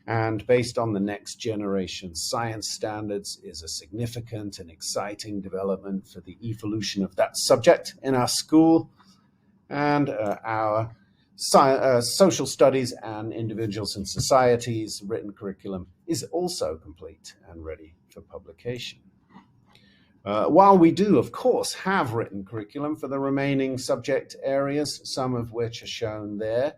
and based on the next generation science standards is a significant and exciting development for the evolution of that subject in our school. And our social studies and individuals and societies written curriculum is also complete and ready for publication. While we do, of course, have written curriculum for the remaining subject areas, some of which are shown there,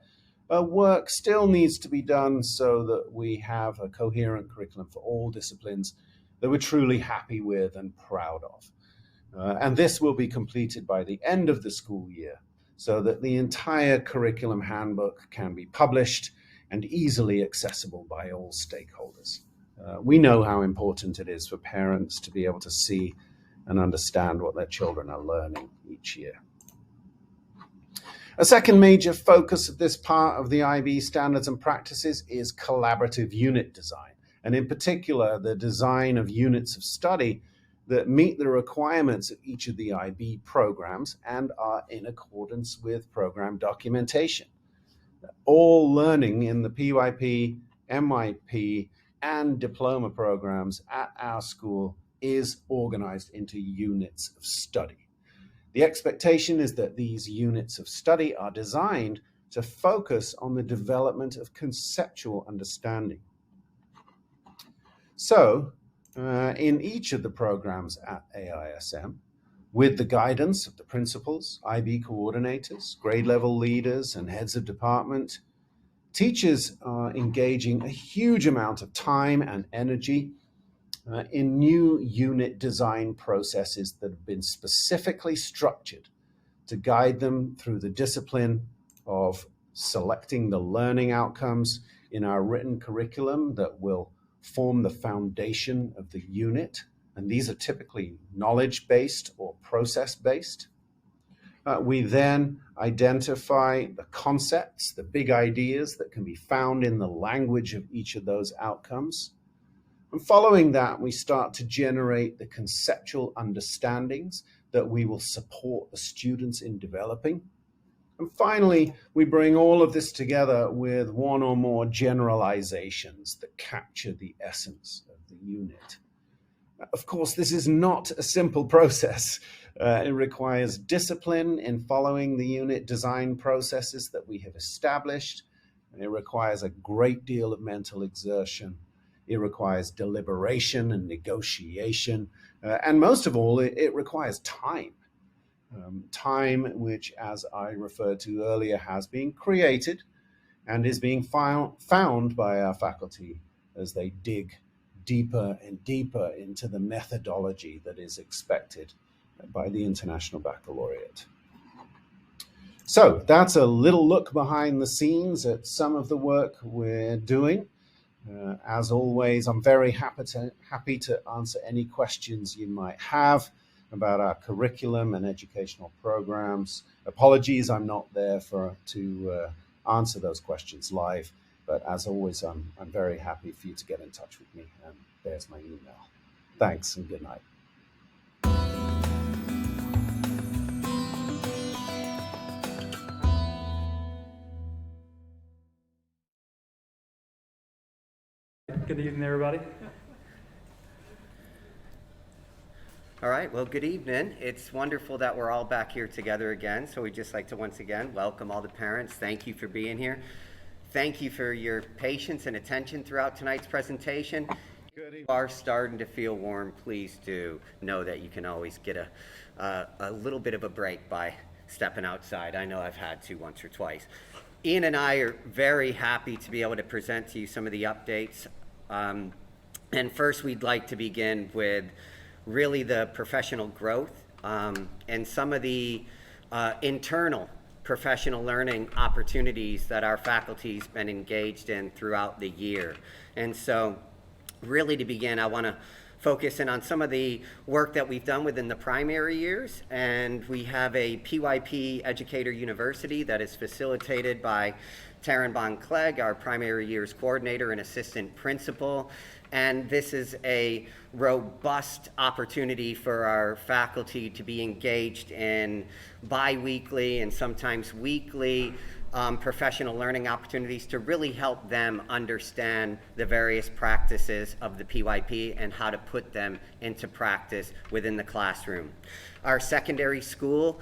work still needs to be done so that we have a coherent curriculum for all disciplines that we're truly happy with and proud of. And this will be completed by the end of the school year, so that the entire curriculum handbook can be published and easily accessible by all stakeholders. We know how important it is for parents to be able to see and understand what their children are learning each year. A second major focus of this part of the IB standards and practices is collaborative unit design, and in particular, the design of units of study that meet the requirements of each of the IB programs and are in accordance with program documentation. All learning in the PYP, MYP, and diploma programs at our school is organized into units of study. The expectation is that these units of study are designed to focus on the development of conceptual understanding. So, in each of the programs at AISM, with the guidance of the principals, IB coordinators, grade level leaders, and heads of department, teachers are engaging a huge amount of time and energy in new unit design processes that have been specifically structured to guide them through the discipline of selecting the learning outcomes in our written curriculum that will form the foundation of the unit. And these are typically knowledge-based or process-based. We then identify the concepts, the big ideas that can be found in the language of each of those outcomes. And following that, we start to generate the conceptual understandings that we will support the students in developing. And finally, we bring all of this together with one or more generalizations that capture the essence of the unit. Of course, this is not a simple process. It requires discipline in following the unit design processes that we have established. And it requires a great deal of mental exertion. It requires deliberation and negotiation. And most of all, it requires time. Time which, as I referred to earlier, has been created and is being found by our faculty as they dig deeper and deeper into the methodology that is expected by the International Baccalaureate. So that's a little look behind the scenes at some of the work we're doing. As always, I'm very happy to answer any questions you might have about our curriculum and educational programs. Apologies, I'm not there to answer those questions live, but as always, I'm very happy for you to get in touch with me, and there's my email. Thanks and good night. Good evening, everybody. All right, well, good evening. It's wonderful that we're all back here together again. So we'd just like to once again welcome all the parents. Thank you for being here. Thank you for your patience and attention throughout tonight's presentation. If you are starting to feel warm, please do know that you can always get a little bit of a break by stepping outside. I know I've had to once or twice. Ian and I are very happy to be able to present to you some of the updates. And first, we'd like to begin with really the professional growth and some of the internal professional learning opportunities that our faculty's been engaged in throughout the year. And so really to begin, I want to focus in on some of the work that we've done within the primary years. And we have a PYP Educator University that is facilitated by Taryn Bon-Clegg, our primary years coordinator and assistant principal. And this is a robust opportunity for our faculty to be engaged in bi-weekly and sometimes weekly professional learning opportunities to really help them understand the various practices of the PYP and how to put them into practice within the classroom. Our secondary school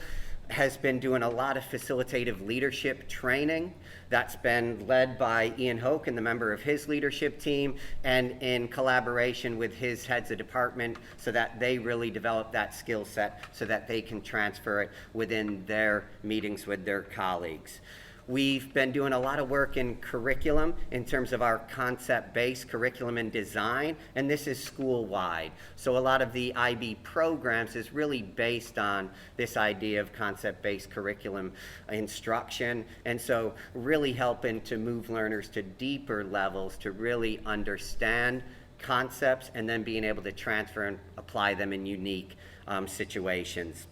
has been doing a lot of facilitative leadership training that's been led by Ian Hoke and the member of his leadership team, and in collaboration with his heads of department, so that they really develop that skill set so that they can transfer it within their meetings with their colleagues. We've been doing a lot of work in curriculum in terms of our concept-based curriculum and design, and this is school-wide. So a lot of the IB programs is really based on this idea of concept-based curriculum instruction, and so really helping to move learners to deeper levels to really understand concepts and then being able to transfer and apply them in unique situations.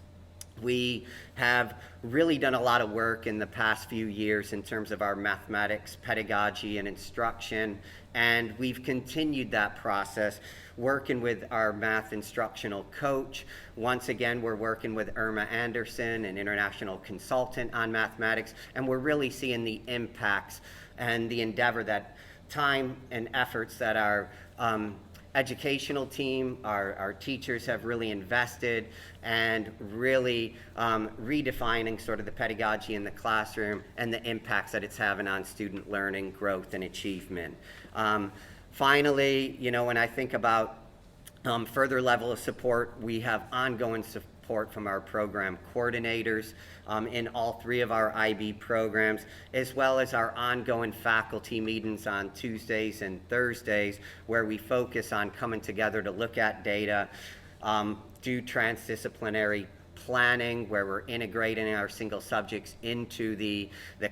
We have really done a lot of work in the past few years in terms of our mathematics, pedagogy, and instruction, and we've continued that process working with our math instructional coach. Once again, we're working with Irma Anderson, an international consultant on mathematics, and we're really seeing the impacts and the endeavor that time and efforts that our educational team, our teachers have really invested, and really redefining sort of the pedagogy in the classroom and the impacts that it's having on student learning, growth, and achievement. Finally, you know, when I think about further level of support, we have ongoing support from our program coordinators in all three of our IB programs, as well as our ongoing faculty meetings on Tuesdays and Thursdays, where we focus on coming together to look at data, do transdisciplinary planning, where we're integrating our single subjects into the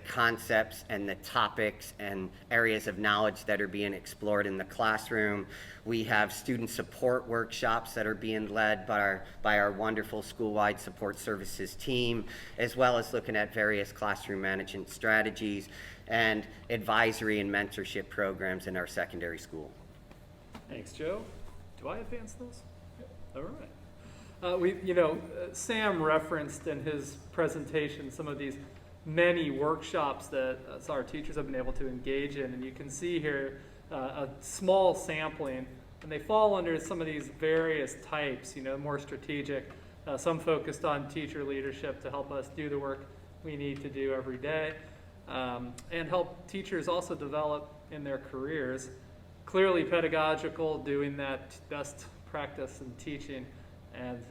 concepts and the topics and areas of knowledge that are being explored in the classroom. We have student support workshops that are being led by our wonderful school-wide support services team, as well as looking at various classroom management strategies and advisory and mentorship programs in our secondary school. Thanks, Joe. Do I advance those? All right. Sam referenced in his presentation some of these many workshops that our teachers have been able to engage in, and you can see here a small sampling, and they fall under some of these various types, more strategic, some focused on teacher leadership to help us do the work we need to do every day, and help teachers also develop in their careers. Clearly pedagogical, doing that best practice in teaching, and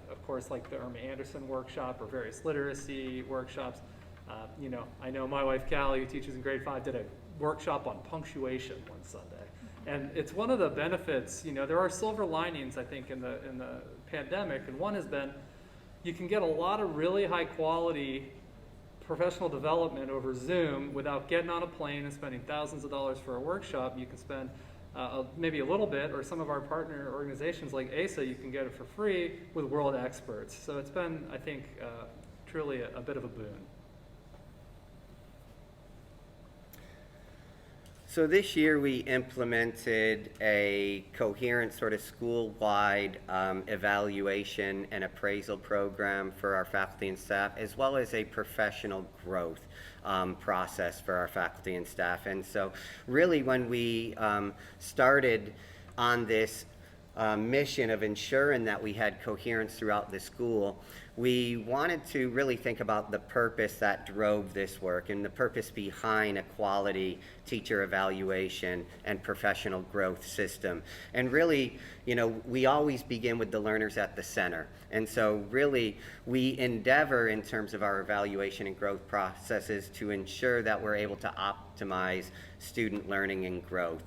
of course, like the Irma Anderson workshop or various literacy workshops. I know my wife Callie, who teaches in grade 5, did a workshop on punctuation one Sunday. And it's one of the benefits, there are silver linings, I think, in the pandemic, and one has been you can get a lot of really high quality professional development over Zoom without getting on a plane and spending thousands of dollars for a workshop. You can spend maybe a little bit, or some of our partner organizations like ASA, you can get it for free with world experts. So it's been, I think, truly a bit of a boon. So this year we implemented a coherent sort of school-wide evaluation and appraisal program for our faculty and staff, as well as a professional growth process for our faculty and staff. And so really when we started on this mission of ensuring that we had coherence throughout the school, we wanted to really think about the purpose that drove this work and the purpose behind a quality teacher evaluation and professional growth system. And really, we always begin with the learners at the center. And so really, we endeavor in terms of our evaluation and growth processes to ensure that we're able to optimize student learning and growth.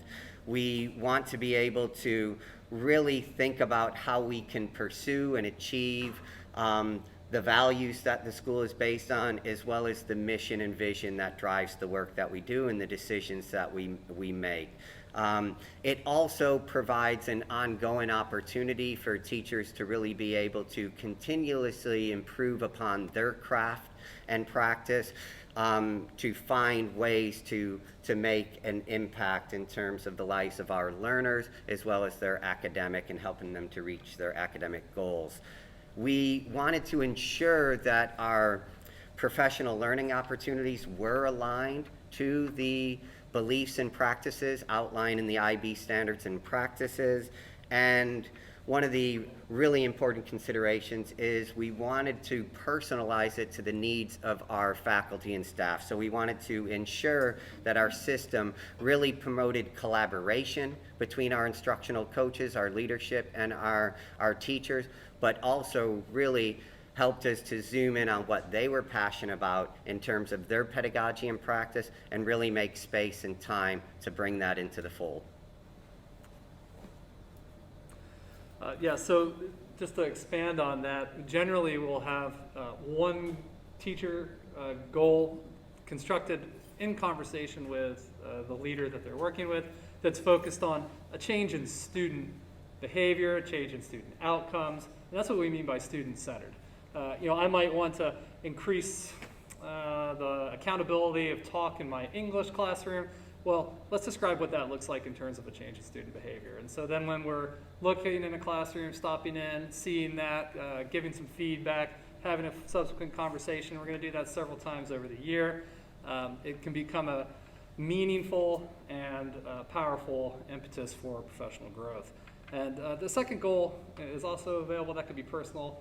We want to be able to really think about how we can pursue and achieve the values that the school is based on, as well as the mission and vision that drives the work that we do and the decisions that we make. It also provides an ongoing opportunity for teachers to really be able to continuously improve upon their craft and practice, to find ways to make an impact in terms of the lives of our learners, as well as their academic and helping them to reach their academic goals. We wanted to ensure that our professional learning opportunities were aligned to the beliefs and practices outlined in the IB standards and practices. And one of the really important considerations is we wanted to personalize it to the needs of our faculty and staff. So we wanted to ensure that our system really promoted collaboration between our instructional coaches, our leadership, and our teachers, but also really helped us to zoom in on what they were passionate about in terms of their pedagogy and practice, and really make space and time to bring that into the fold. So just to expand on that, generally we'll have one teacher goal constructed in conversation with the leader that they're working with that's focused on a change in student behavior, a change in student outcomes. And that's what we mean by student-centered. I might want to increase the accountability of talk in my English classroom. Well, let's describe what that looks like in terms of a change in student behavior. And so then when we're looking in a classroom, stopping in, seeing that, giving some feedback, having a subsequent conversation, we're going to do that several times over the year. It can become a meaningful and powerful impetus for professional growth. And the second goal is also available. That could be personal,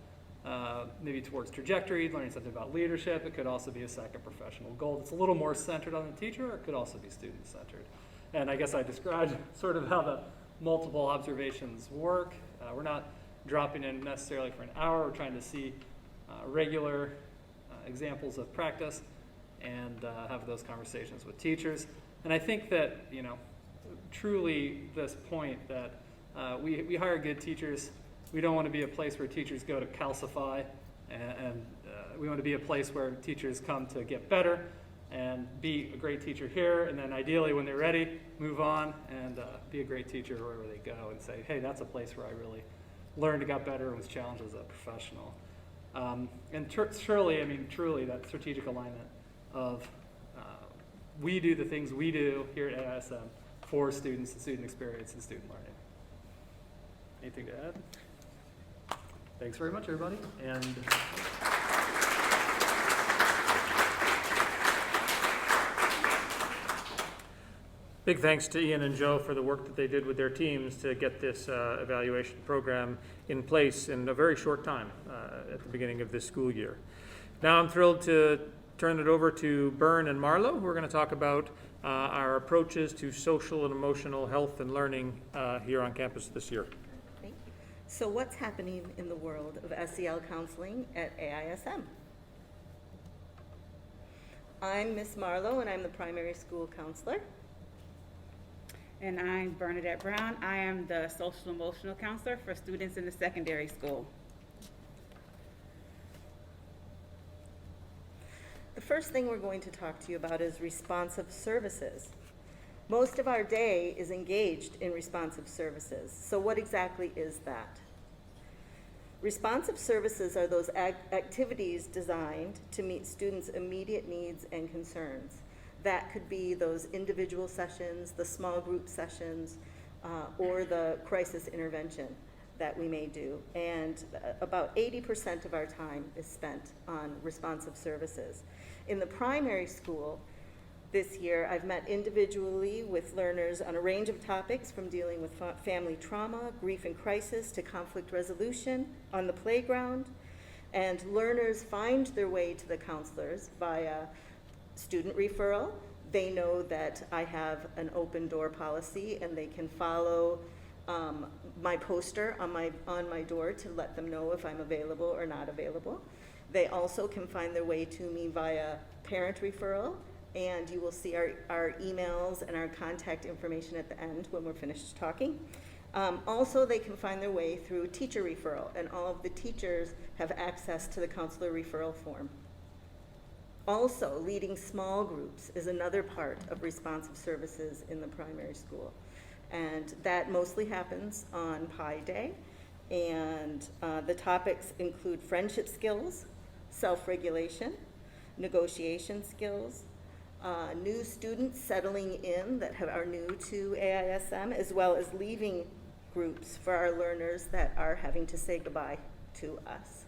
maybe towards trajectory, learning something about leadership. It could also be a second professional goal that's a little more centered on the teacher, or it could also be student-centered. And I guess I described sort of how the multiple observations work. We're not dropping in necessarily for an hour. We're trying to see regular examples of practice and have those conversations with teachers. And I think that, truly this point that we hire good teachers. We don't want to be a place where teachers go to calcify, and we want to be a place where teachers come to get better and be a great teacher here, and then ideally when they're ready, move on and be a great teacher wherever they go and say, hey, that's a place where I really learned and got better and was challenged as a professional. And truly that strategic alignment of we do the things we do here at AISM for students and student experience and student learning. Anything to add? Thanks very much, everybody. And big thanks to Ian and Joe for the work that they did with their teams to get this evaluation program in place in a very short time at the beginning of this school year. Now I'm thrilled to turn it over to Byrne and Marlo, who are going to talk about our approaches to social and emotional health and learning here on campus this year. So what's happening in the world of SEL counseling at AISM? I'm Miss Marlowe, and I'm the primary school counselor. And I'm Bernadette Brown. I am the social emotional counselor for students in the secondary school. The first thing we're going to talk to you about is responsive services. Most of our day is engaged in responsive services. So what exactly is that? Responsive services are those activities designed to meet students' immediate needs and concerns. That could be those individual sessions, the small group sessions, or the crisis intervention that we may do. And about 80% of our time is spent on responsive services. In the primary school, this year, I've met individually with learners on a range of topics, from dealing with family trauma, grief and crisis, to conflict resolution on the playground. And learners find their way to the counselors via student referral. They know that I have an open door policy, and they can follow my poster on my door to let them know if I'm available or not available. They also can find their way to me via parent referral, and you will see our emails and our contact information at the end when we're finished talking. Also, they can find their way through teacher referral, and all of the teachers have access to the counselor referral form. Also, leading small groups is another part of responsive services in the primary school. And that mostly happens on Pi Day. And the topics include friendship skills, self-regulation, negotiation skills, new students settling in that are new to AISM, as well as leaving groups for our learners that are having to say goodbye to us.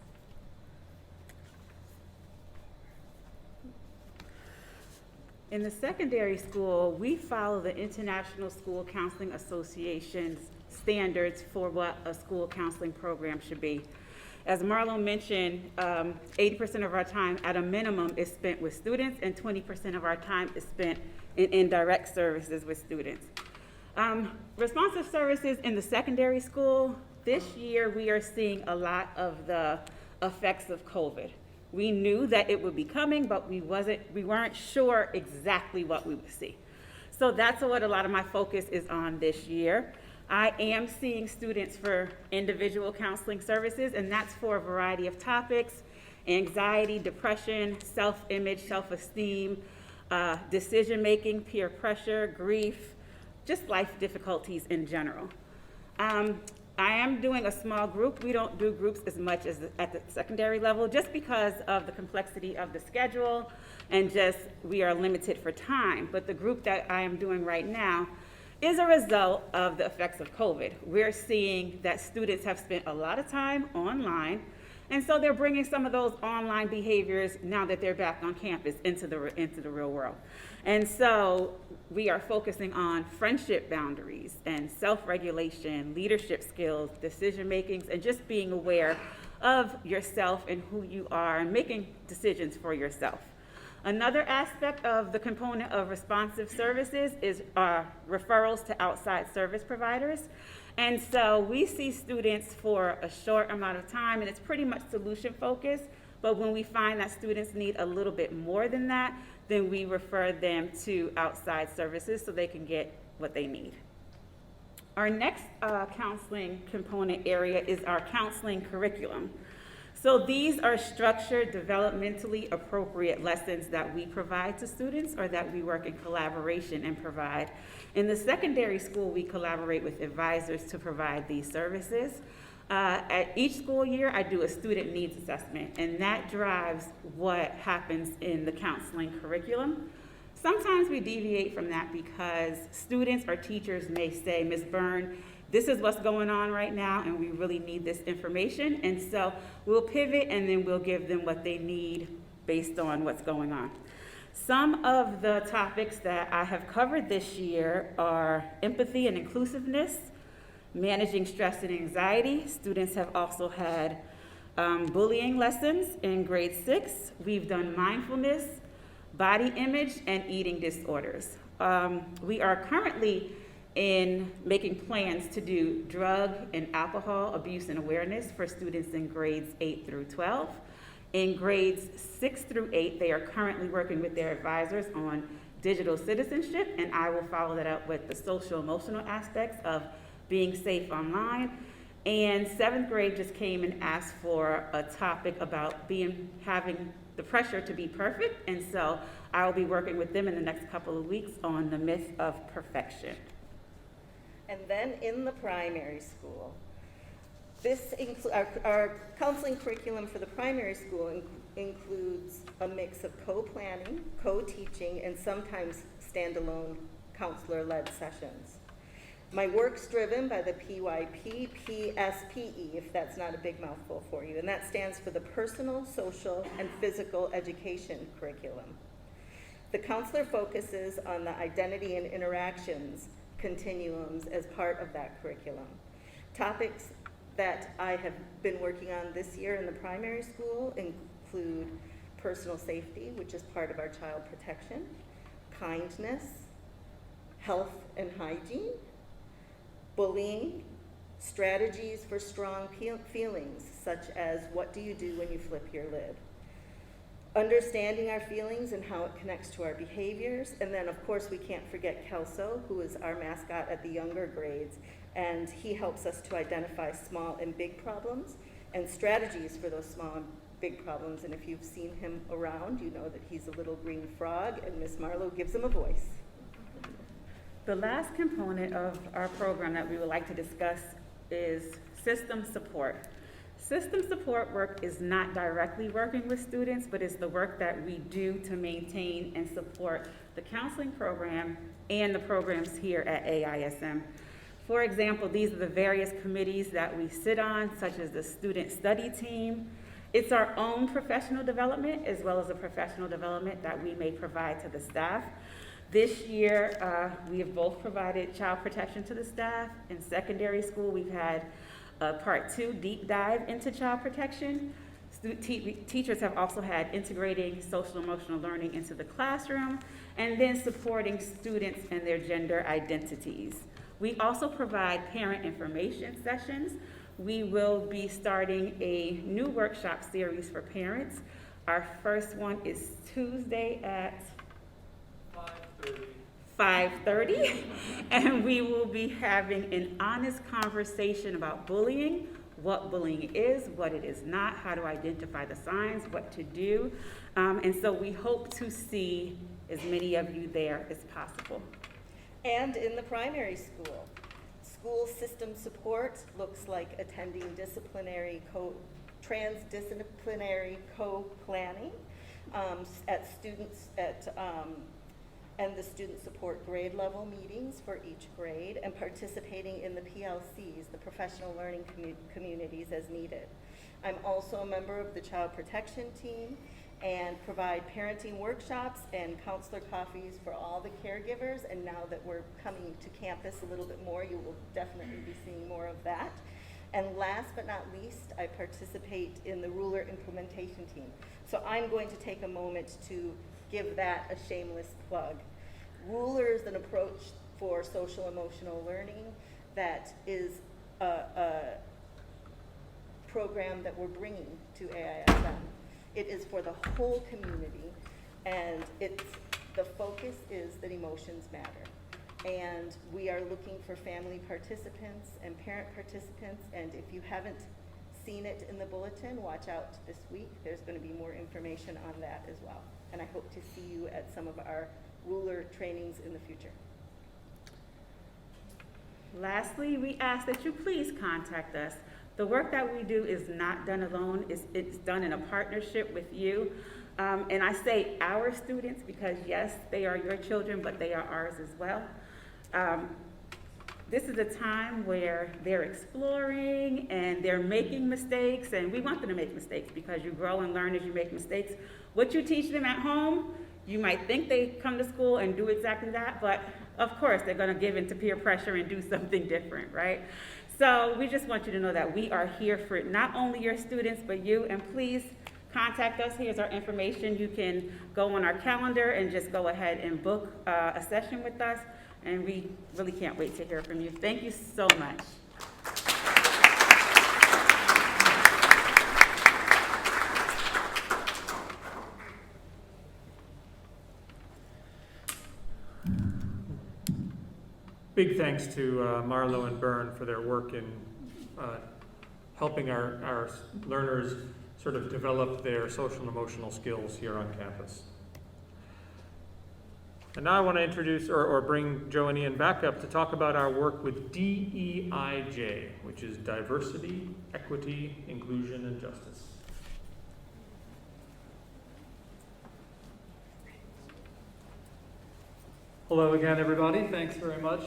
In the secondary school, we follow the International School Counseling Association's standards for what a school counseling program should be. As Marlo mentioned, 80% of our time at a minimum is spent with students, and 20% of our time is spent in indirect services with students. Responsive services in the secondary school, this year we are seeing a lot of the effects of COVID. We knew that it would be coming, but we weren't sure exactly what we would see. So that's what a lot of my focus is on this year. I am seeing students for individual counseling services, and that's for a variety of topics: anxiety, depression, self-image, self-esteem, decision-making, peer pressure, grief, just life difficulties in general. I am doing a small group. We don't do groups as much as at the secondary level, just because of the complexity of the schedule, and just we are limited for time. But the group that I am doing right now is a result of the effects of COVID. We're seeing that students have spent a lot of time online, and so they're bringing some of those online behaviors, now that they're back on campus, into the real world. And so we are focusing on friendship boundaries and self-regulation, leadership skills, decision makings, and just being aware of yourself and who you are, and making decisions for yourself. Another aspect of the component of responsive services is referrals to outside service providers. And so we see students for a short amount of time, and it's pretty much solution focused. But when we find that students need a little bit more than that, then we refer them to outside services so they can get what they need. Our next counseling component area is our counseling curriculum. So these are structured, developmentally appropriate lessons that we provide to students, or that we work in collaboration and provide. In the secondary school, we collaborate with advisors to provide these services. At each school year, I do a student needs assessment, and that drives what happens in the counseling curriculum. Sometimes we deviate from that because students or teachers may say, Ms. Byrne, this is what's going on right now, and we really need this information. And so we'll pivot, and then we'll give them what they need based on what's going on. Some of the topics that I have covered this year are empathy and inclusiveness, managing stress and anxiety. Students have also had bullying lessons in grade 6. We've done mindfulness, body image, and eating disorders. We are currently in making plans to do drug and alcohol abuse and awareness for students in grades 8 through 12. In grades 6 through 8, they are currently working with their advisors on digital citizenship, and I will follow that up with the social emotional aspects of being safe online. And 7th grade just came and asked for a topic about having the pressure to be perfect, and so I will be working with them in the next couple of weeks on the myth of perfection. And then in the primary school, our counseling curriculum for the primary school includes a mix of co-planning, co-teaching, and sometimes standalone counselor-led sessions. My work's driven by the PYP, PSPE, if that's not a big mouthful for you, and that stands for the Personal, Social, and Physical Education Curriculum. The counselor focuses on the identity and interactions continuums as part of that curriculum. Topics that I have been working on this year in the primary school include personal safety, which is part of our child protection, kindness, health and hygiene, bullying, strategies for strong feelings, such as what do you do when you flip your lid, understanding our feelings and how it connects to our behaviors, and then of course we can't forget Kelso, who is our mascot at the younger grades, and he helps us to identify small and big problems and strategies for those small and big problems. And if you've seen him around, you know that he's a little green frog, and Miss Marlowe gives him a voice. The last component of our program that we would like to discuss is system support. System support work is not directly working with students, but it's the work that we do to maintain and support the counseling program and the programs here at AISM. For example, these are the various committees that we sit on, such as the student study team. It's our own professional development as well as the professional development that we may provide to the staff. This year, we have both provided child protection to the staff. In secondary school, we've had Part 2 deep dive into child protection. Teachers have also had integrating social emotional learning into the classroom, and then supporting students and their gender identities. We also provide parent information sessions. We will be starting a new workshop series for parents. Our first one is Tuesday at 5:30, and we will be having an honest conversation about bullying, what bullying is, what it is not, how to identify the signs, what to do. And so we hope to see as many of you there as possible. And in the primary school, school system support looks like attending transdisciplinary co-planning and the student support grade level meetings for each grade, and participating in the PLCs, the professional learning communities, as needed. I'm also a member of the child protection team and provide parenting workshops and counselor coffees for all the caregivers. And now that we're coming to campus a little bit more, you will definitely be seeing more of that. And last but not least, I participate in the ruler implementation team. So I'm going to take a moment to give that a shameless plug. Ruler is an approach for social emotional learning that is a program that we're bringing to AISM. It is for the whole community, and the focus is that emotions matter. And we are looking for family participants and parent participants, and if you haven't seen it in the bulletin, watch out this week. There's going to be more information on that as well. And I hope to see you at some of our ruler trainings in the future. Lastly, we ask that you please contact us. The work that we do is not done alone. It's done in a partnership with you. And I say our students because, yes, they are your children, but they are ours as well. This is a time where they're exploring and they're making mistakes, and we want them to make mistakes because you grow and learn as you make mistakes. What you teach them at home, you might think they come to school and do exactly that, but of course they're going to give into peer pressure and do something different, right? So we just want you to know that we are here for not only your students, but you, and please contact us. Here's our information. You can go on our calendar and just go ahead and book a session with us, and we really can't wait to hear from you. Thank you so much. big thanks to Marlo and Byrne for their work in helping our learners sort of develop their social and emotional skills here on campus. And now I want to introduce or bring Joe and Ian back up to talk about our work with DEIJ, which is Diversity, Equity, Inclusion, and Justice. Hello again, everybody. Thanks very much.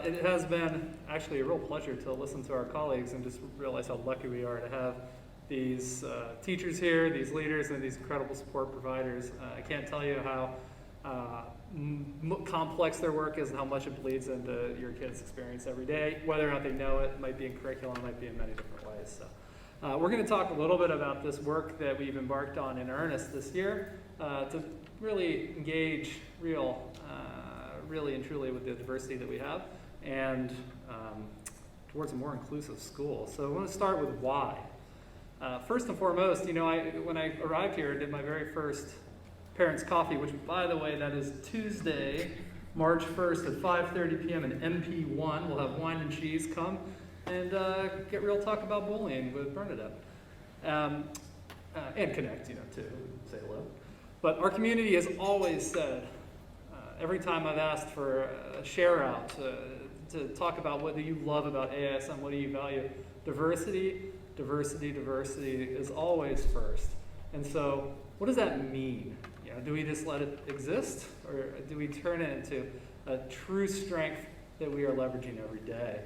It has been actually a real pleasure to listen to our colleagues and just realize how lucky we are to have these teachers here, these leaders, and these incredible support providers. I can't tell you how complex their work is and how much it bleeds into your kids' experience every day. Whether or not they know it might be in curriculum, it might be in many different ways. So, we're going to talk a little bit about this work that we've embarked on in earnest this year to really engage really and truly with the diversity that we have and towards a more inclusive school. So I want to start with why. First and foremost, when I arrived here, I did my very first Parents Coffee, which, by the way, that is Tuesday, March 1st at 5:30 p.m. in MP1. We'll have wine and cheese. Come and get real talk about bullying with Bernadette. And connect, too, say hello. But our community has always said, every time I've asked for a share out to talk about what do you love about AISM, what do you value, diversity is always first. And so what does that mean? Do we just let it exist, or do we turn it into a true strength that we are leveraging every day?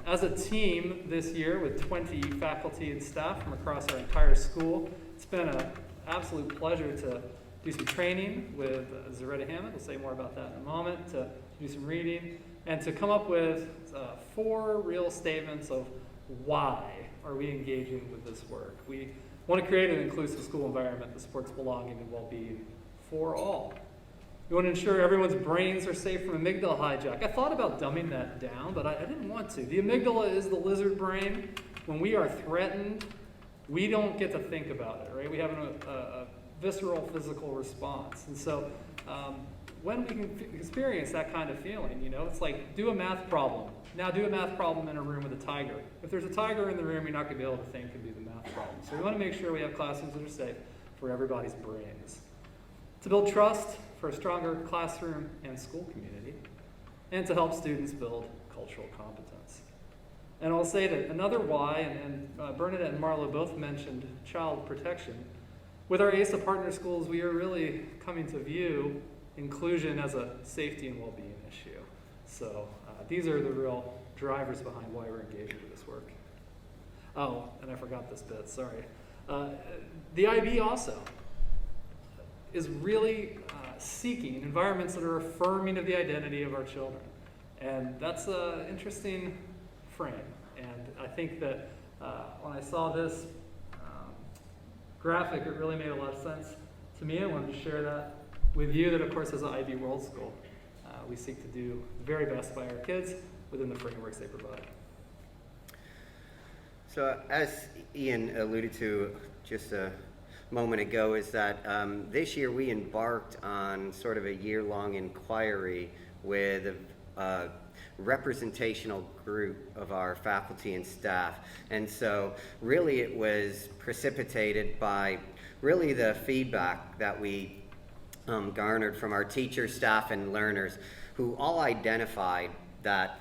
As a team this year with 20 faculty and staff from across our entire school, it's been an absolute pleasure to do some training with Zaretta Hammond. We'll say more about that in a moment, to do some reading, and to come up with 4 real statements of why are we engaging with this work. We want to create an inclusive school environment that supports belonging and well-being for all. We want to ensure everyone's brains are safe from amygdala hijack. I thought about dumbing that down, but I didn't want to. The amygdala is the lizard brain. When we are threatened, we don't get to think about it, right? We have a visceral physical response. And so when we can experience that kind of feeling, it's like, do a math problem. Now do a math problem in a room with a tiger. If there's a tiger in the room, you're not going to be able to think and do the math problem. So we want to make sure we have classrooms that are safe for everybody's brains. To build trust for a stronger classroom and school community, and to help students build cultural competence. And I'll say that another why, and Bernadette and Marlo both mentioned child protection. With our ASA partner schools, we are really coming to view inclusion as a safety and well-being issue. So these are the real drivers behind why we're engaging with this work. Oh, and I forgot this bit, sorry. The IB also is really seeking environments that are affirming of the identity of our children. And that's an interesting frame. And I think that when I saw this graphic, it really made a lot of sense to me. I wanted to share that with you, that of course as an IB World School, we seek to do the very best by our kids within the frameworks they provide. So as Ian alluded to just a moment ago, is that this year we embarked on sort of a year-long inquiry with a representational group of our faculty and staff. And so really it was precipitated by really the feedback that we garnered from our teachers, staff, and learners, who all identified that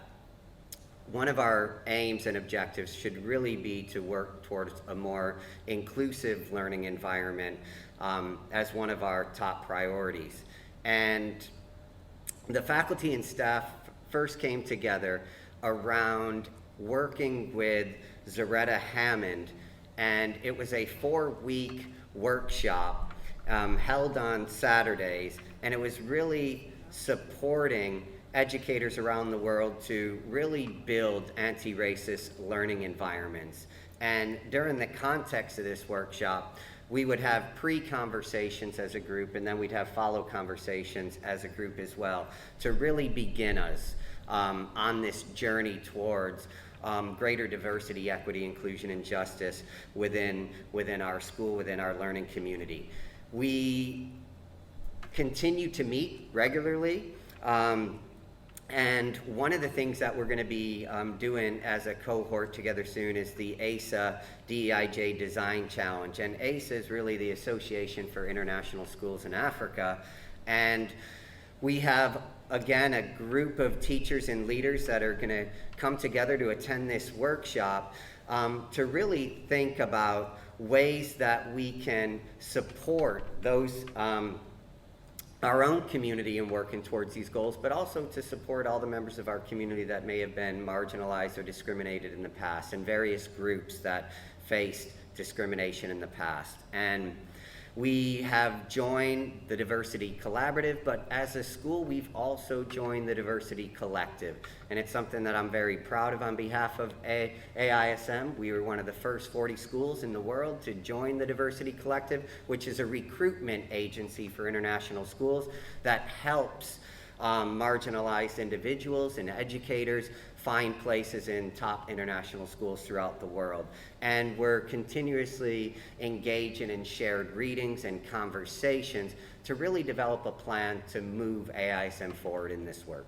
one of our aims and objectives should really be to work towards a more inclusive learning environment as one of our top priorities. And the faculty and staff first came together around working with Zaretta Hammond, and it was a 4-week workshop held on Saturdays, and it was really supporting educators around the world to really build anti-racist learning environments. And during the context of this workshop, we would have pre-conversations as a group, and then we'd have follow conversations as a group as well, to really begin us on this journey towards greater diversity, equity, inclusion, and justice within our school, within our learning community. We continue to meet regularly. And one of the things that we're going to be doing as a cohort together soon is the ASA DEIJ Design Challenge. And ASA is really the Association for International Schools in Africa. And we have, again, a group of teachers and leaders that are going to come together to attend this workshop to really think about ways that we can support those our own community in working towards these goals, but also to support all the members of our community that may have been marginalized or discriminated in the past, and various groups that faced discrimination in the past. And we have joined the Diversity Collaborative, but as a school, we've also joined the Diversity Collective. And it's something that I'm very proud of on behalf of AISM. We were one of the first 40 schools in the world to join the Diversity Collective, which is a recruitment agency for international schools that helps marginalized individuals and educators find places in top international schools throughout the world. And we're continuously engaging in shared readings and conversations to really develop a plan to move AISM forward in this work.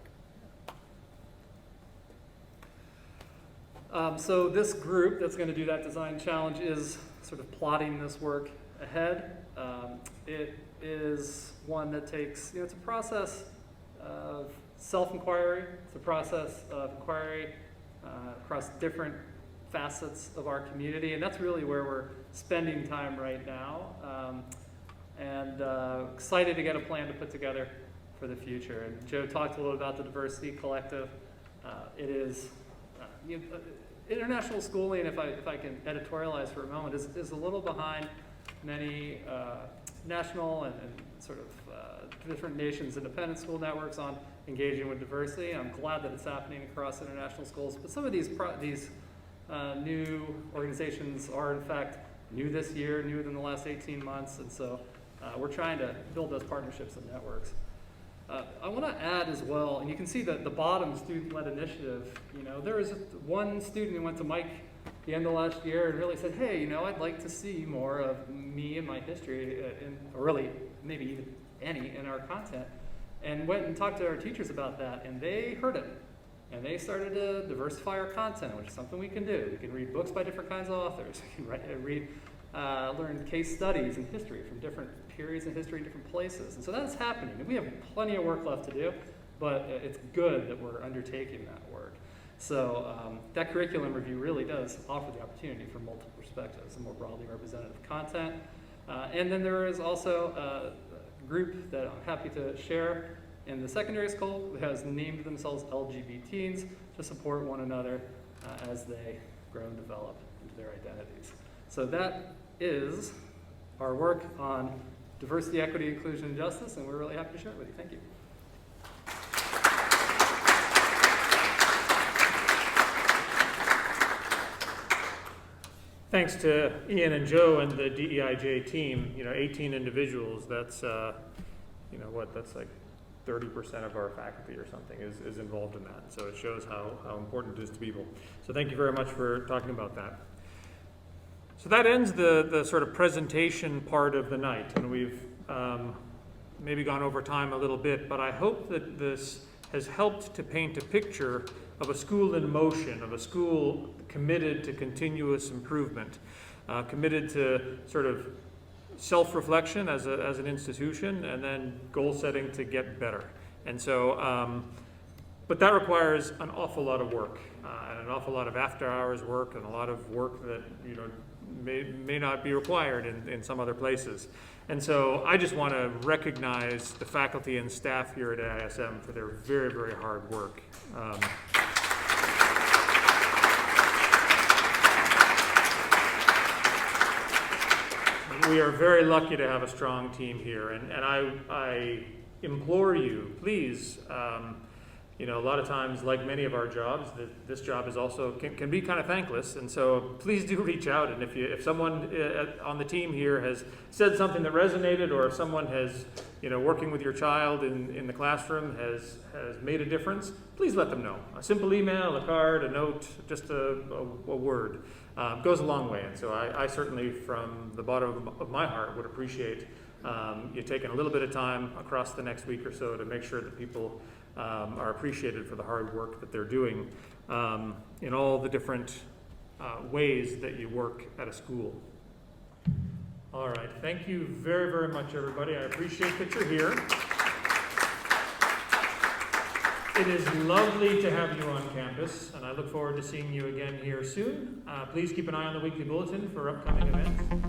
So this group that's going to do that design challenge is sort of plotting this work ahead. It is one that takes, it's a process of self-inquiry. It's a process of inquiry across different facets of our community, and that's really where we're spending time right now. And excited to get a plan to put together for the future. And Joe talked a little about the Diversity Collective. It is international schooling, if I can editorialize for a moment, is a little behind many national and sort of different nations' independent school networks on engaging with diversity. I'm glad that it's happening across international schools, but some of these new organizations are in fact new this year, new within the last 18 months, and so we're trying to build those partnerships and networks. I want to add as well, and you can see that the bottom student-led initiative, there was one student who went to Mike at the end of last year and really said, hey, I'd like to see more of me and my history, or really maybe even any in our content, and went and talked to our teachers about that, and they heard it. And they started to diversify our content, which is something we can do. We can read books by different kinds of authors. We can learn case studies in history from different periods in history in different places. And so that's happening. And we have plenty of work left to do, but it's good that we're undertaking that work. So that curriculum review really does offer the opportunity for multiple perspectives and more broadly representative content. And then there is also a group that I'm happy to share in the secondary school who has named themselves LGBTs to support one another as they grow and develop into their identities. So that is our work on diversity, equity, inclusion, and justice, and we're really happy to share it with you. Thank you. Thanks to Ian and Joe and the DEIJ team. 18 individuals, that's, that's like 30% of our faculty or something is involved in that. So it shows how important it is to people. So thank you very much for talking about that. So that ends the sort of presentation part of the night, and we've maybe gone over time a little bit, but I hope that this has helped to paint a picture of a school in motion, of a school committed to continuous improvement, committed to sort of self-reflection as an institution, and then goal setting to get better. And so, but that requires an awful lot of work, and an awful lot of after-hours work, and a lot of work that may not be required in some other places. And so I just want to recognize the faculty and staff here at AISM for their very, very hard work. We are very lucky to have a strong team here, and I implore you, please, a lot of times, like many of our jobs, this job is also can be kind of thankless, and so please do reach out. And if someone on the team here has said something that resonated, or if someone has, working with your child in the classroom has made a difference, please let them know. A simple email, a card, a note, just a word goes a long way. And so I certainly, from the bottom of my heart, would appreciate you taking a little bit of time across the next week or so to make sure that people are appreciated for the hard work that they're doing in all the different ways that you work at a school. All right, thank you very, very much, everybody. I appreciate that you're here. It is lovely to have you on campus, and I look forward to seeing you again here soon. Please keep an eye on the weekly bulletin for upcoming events.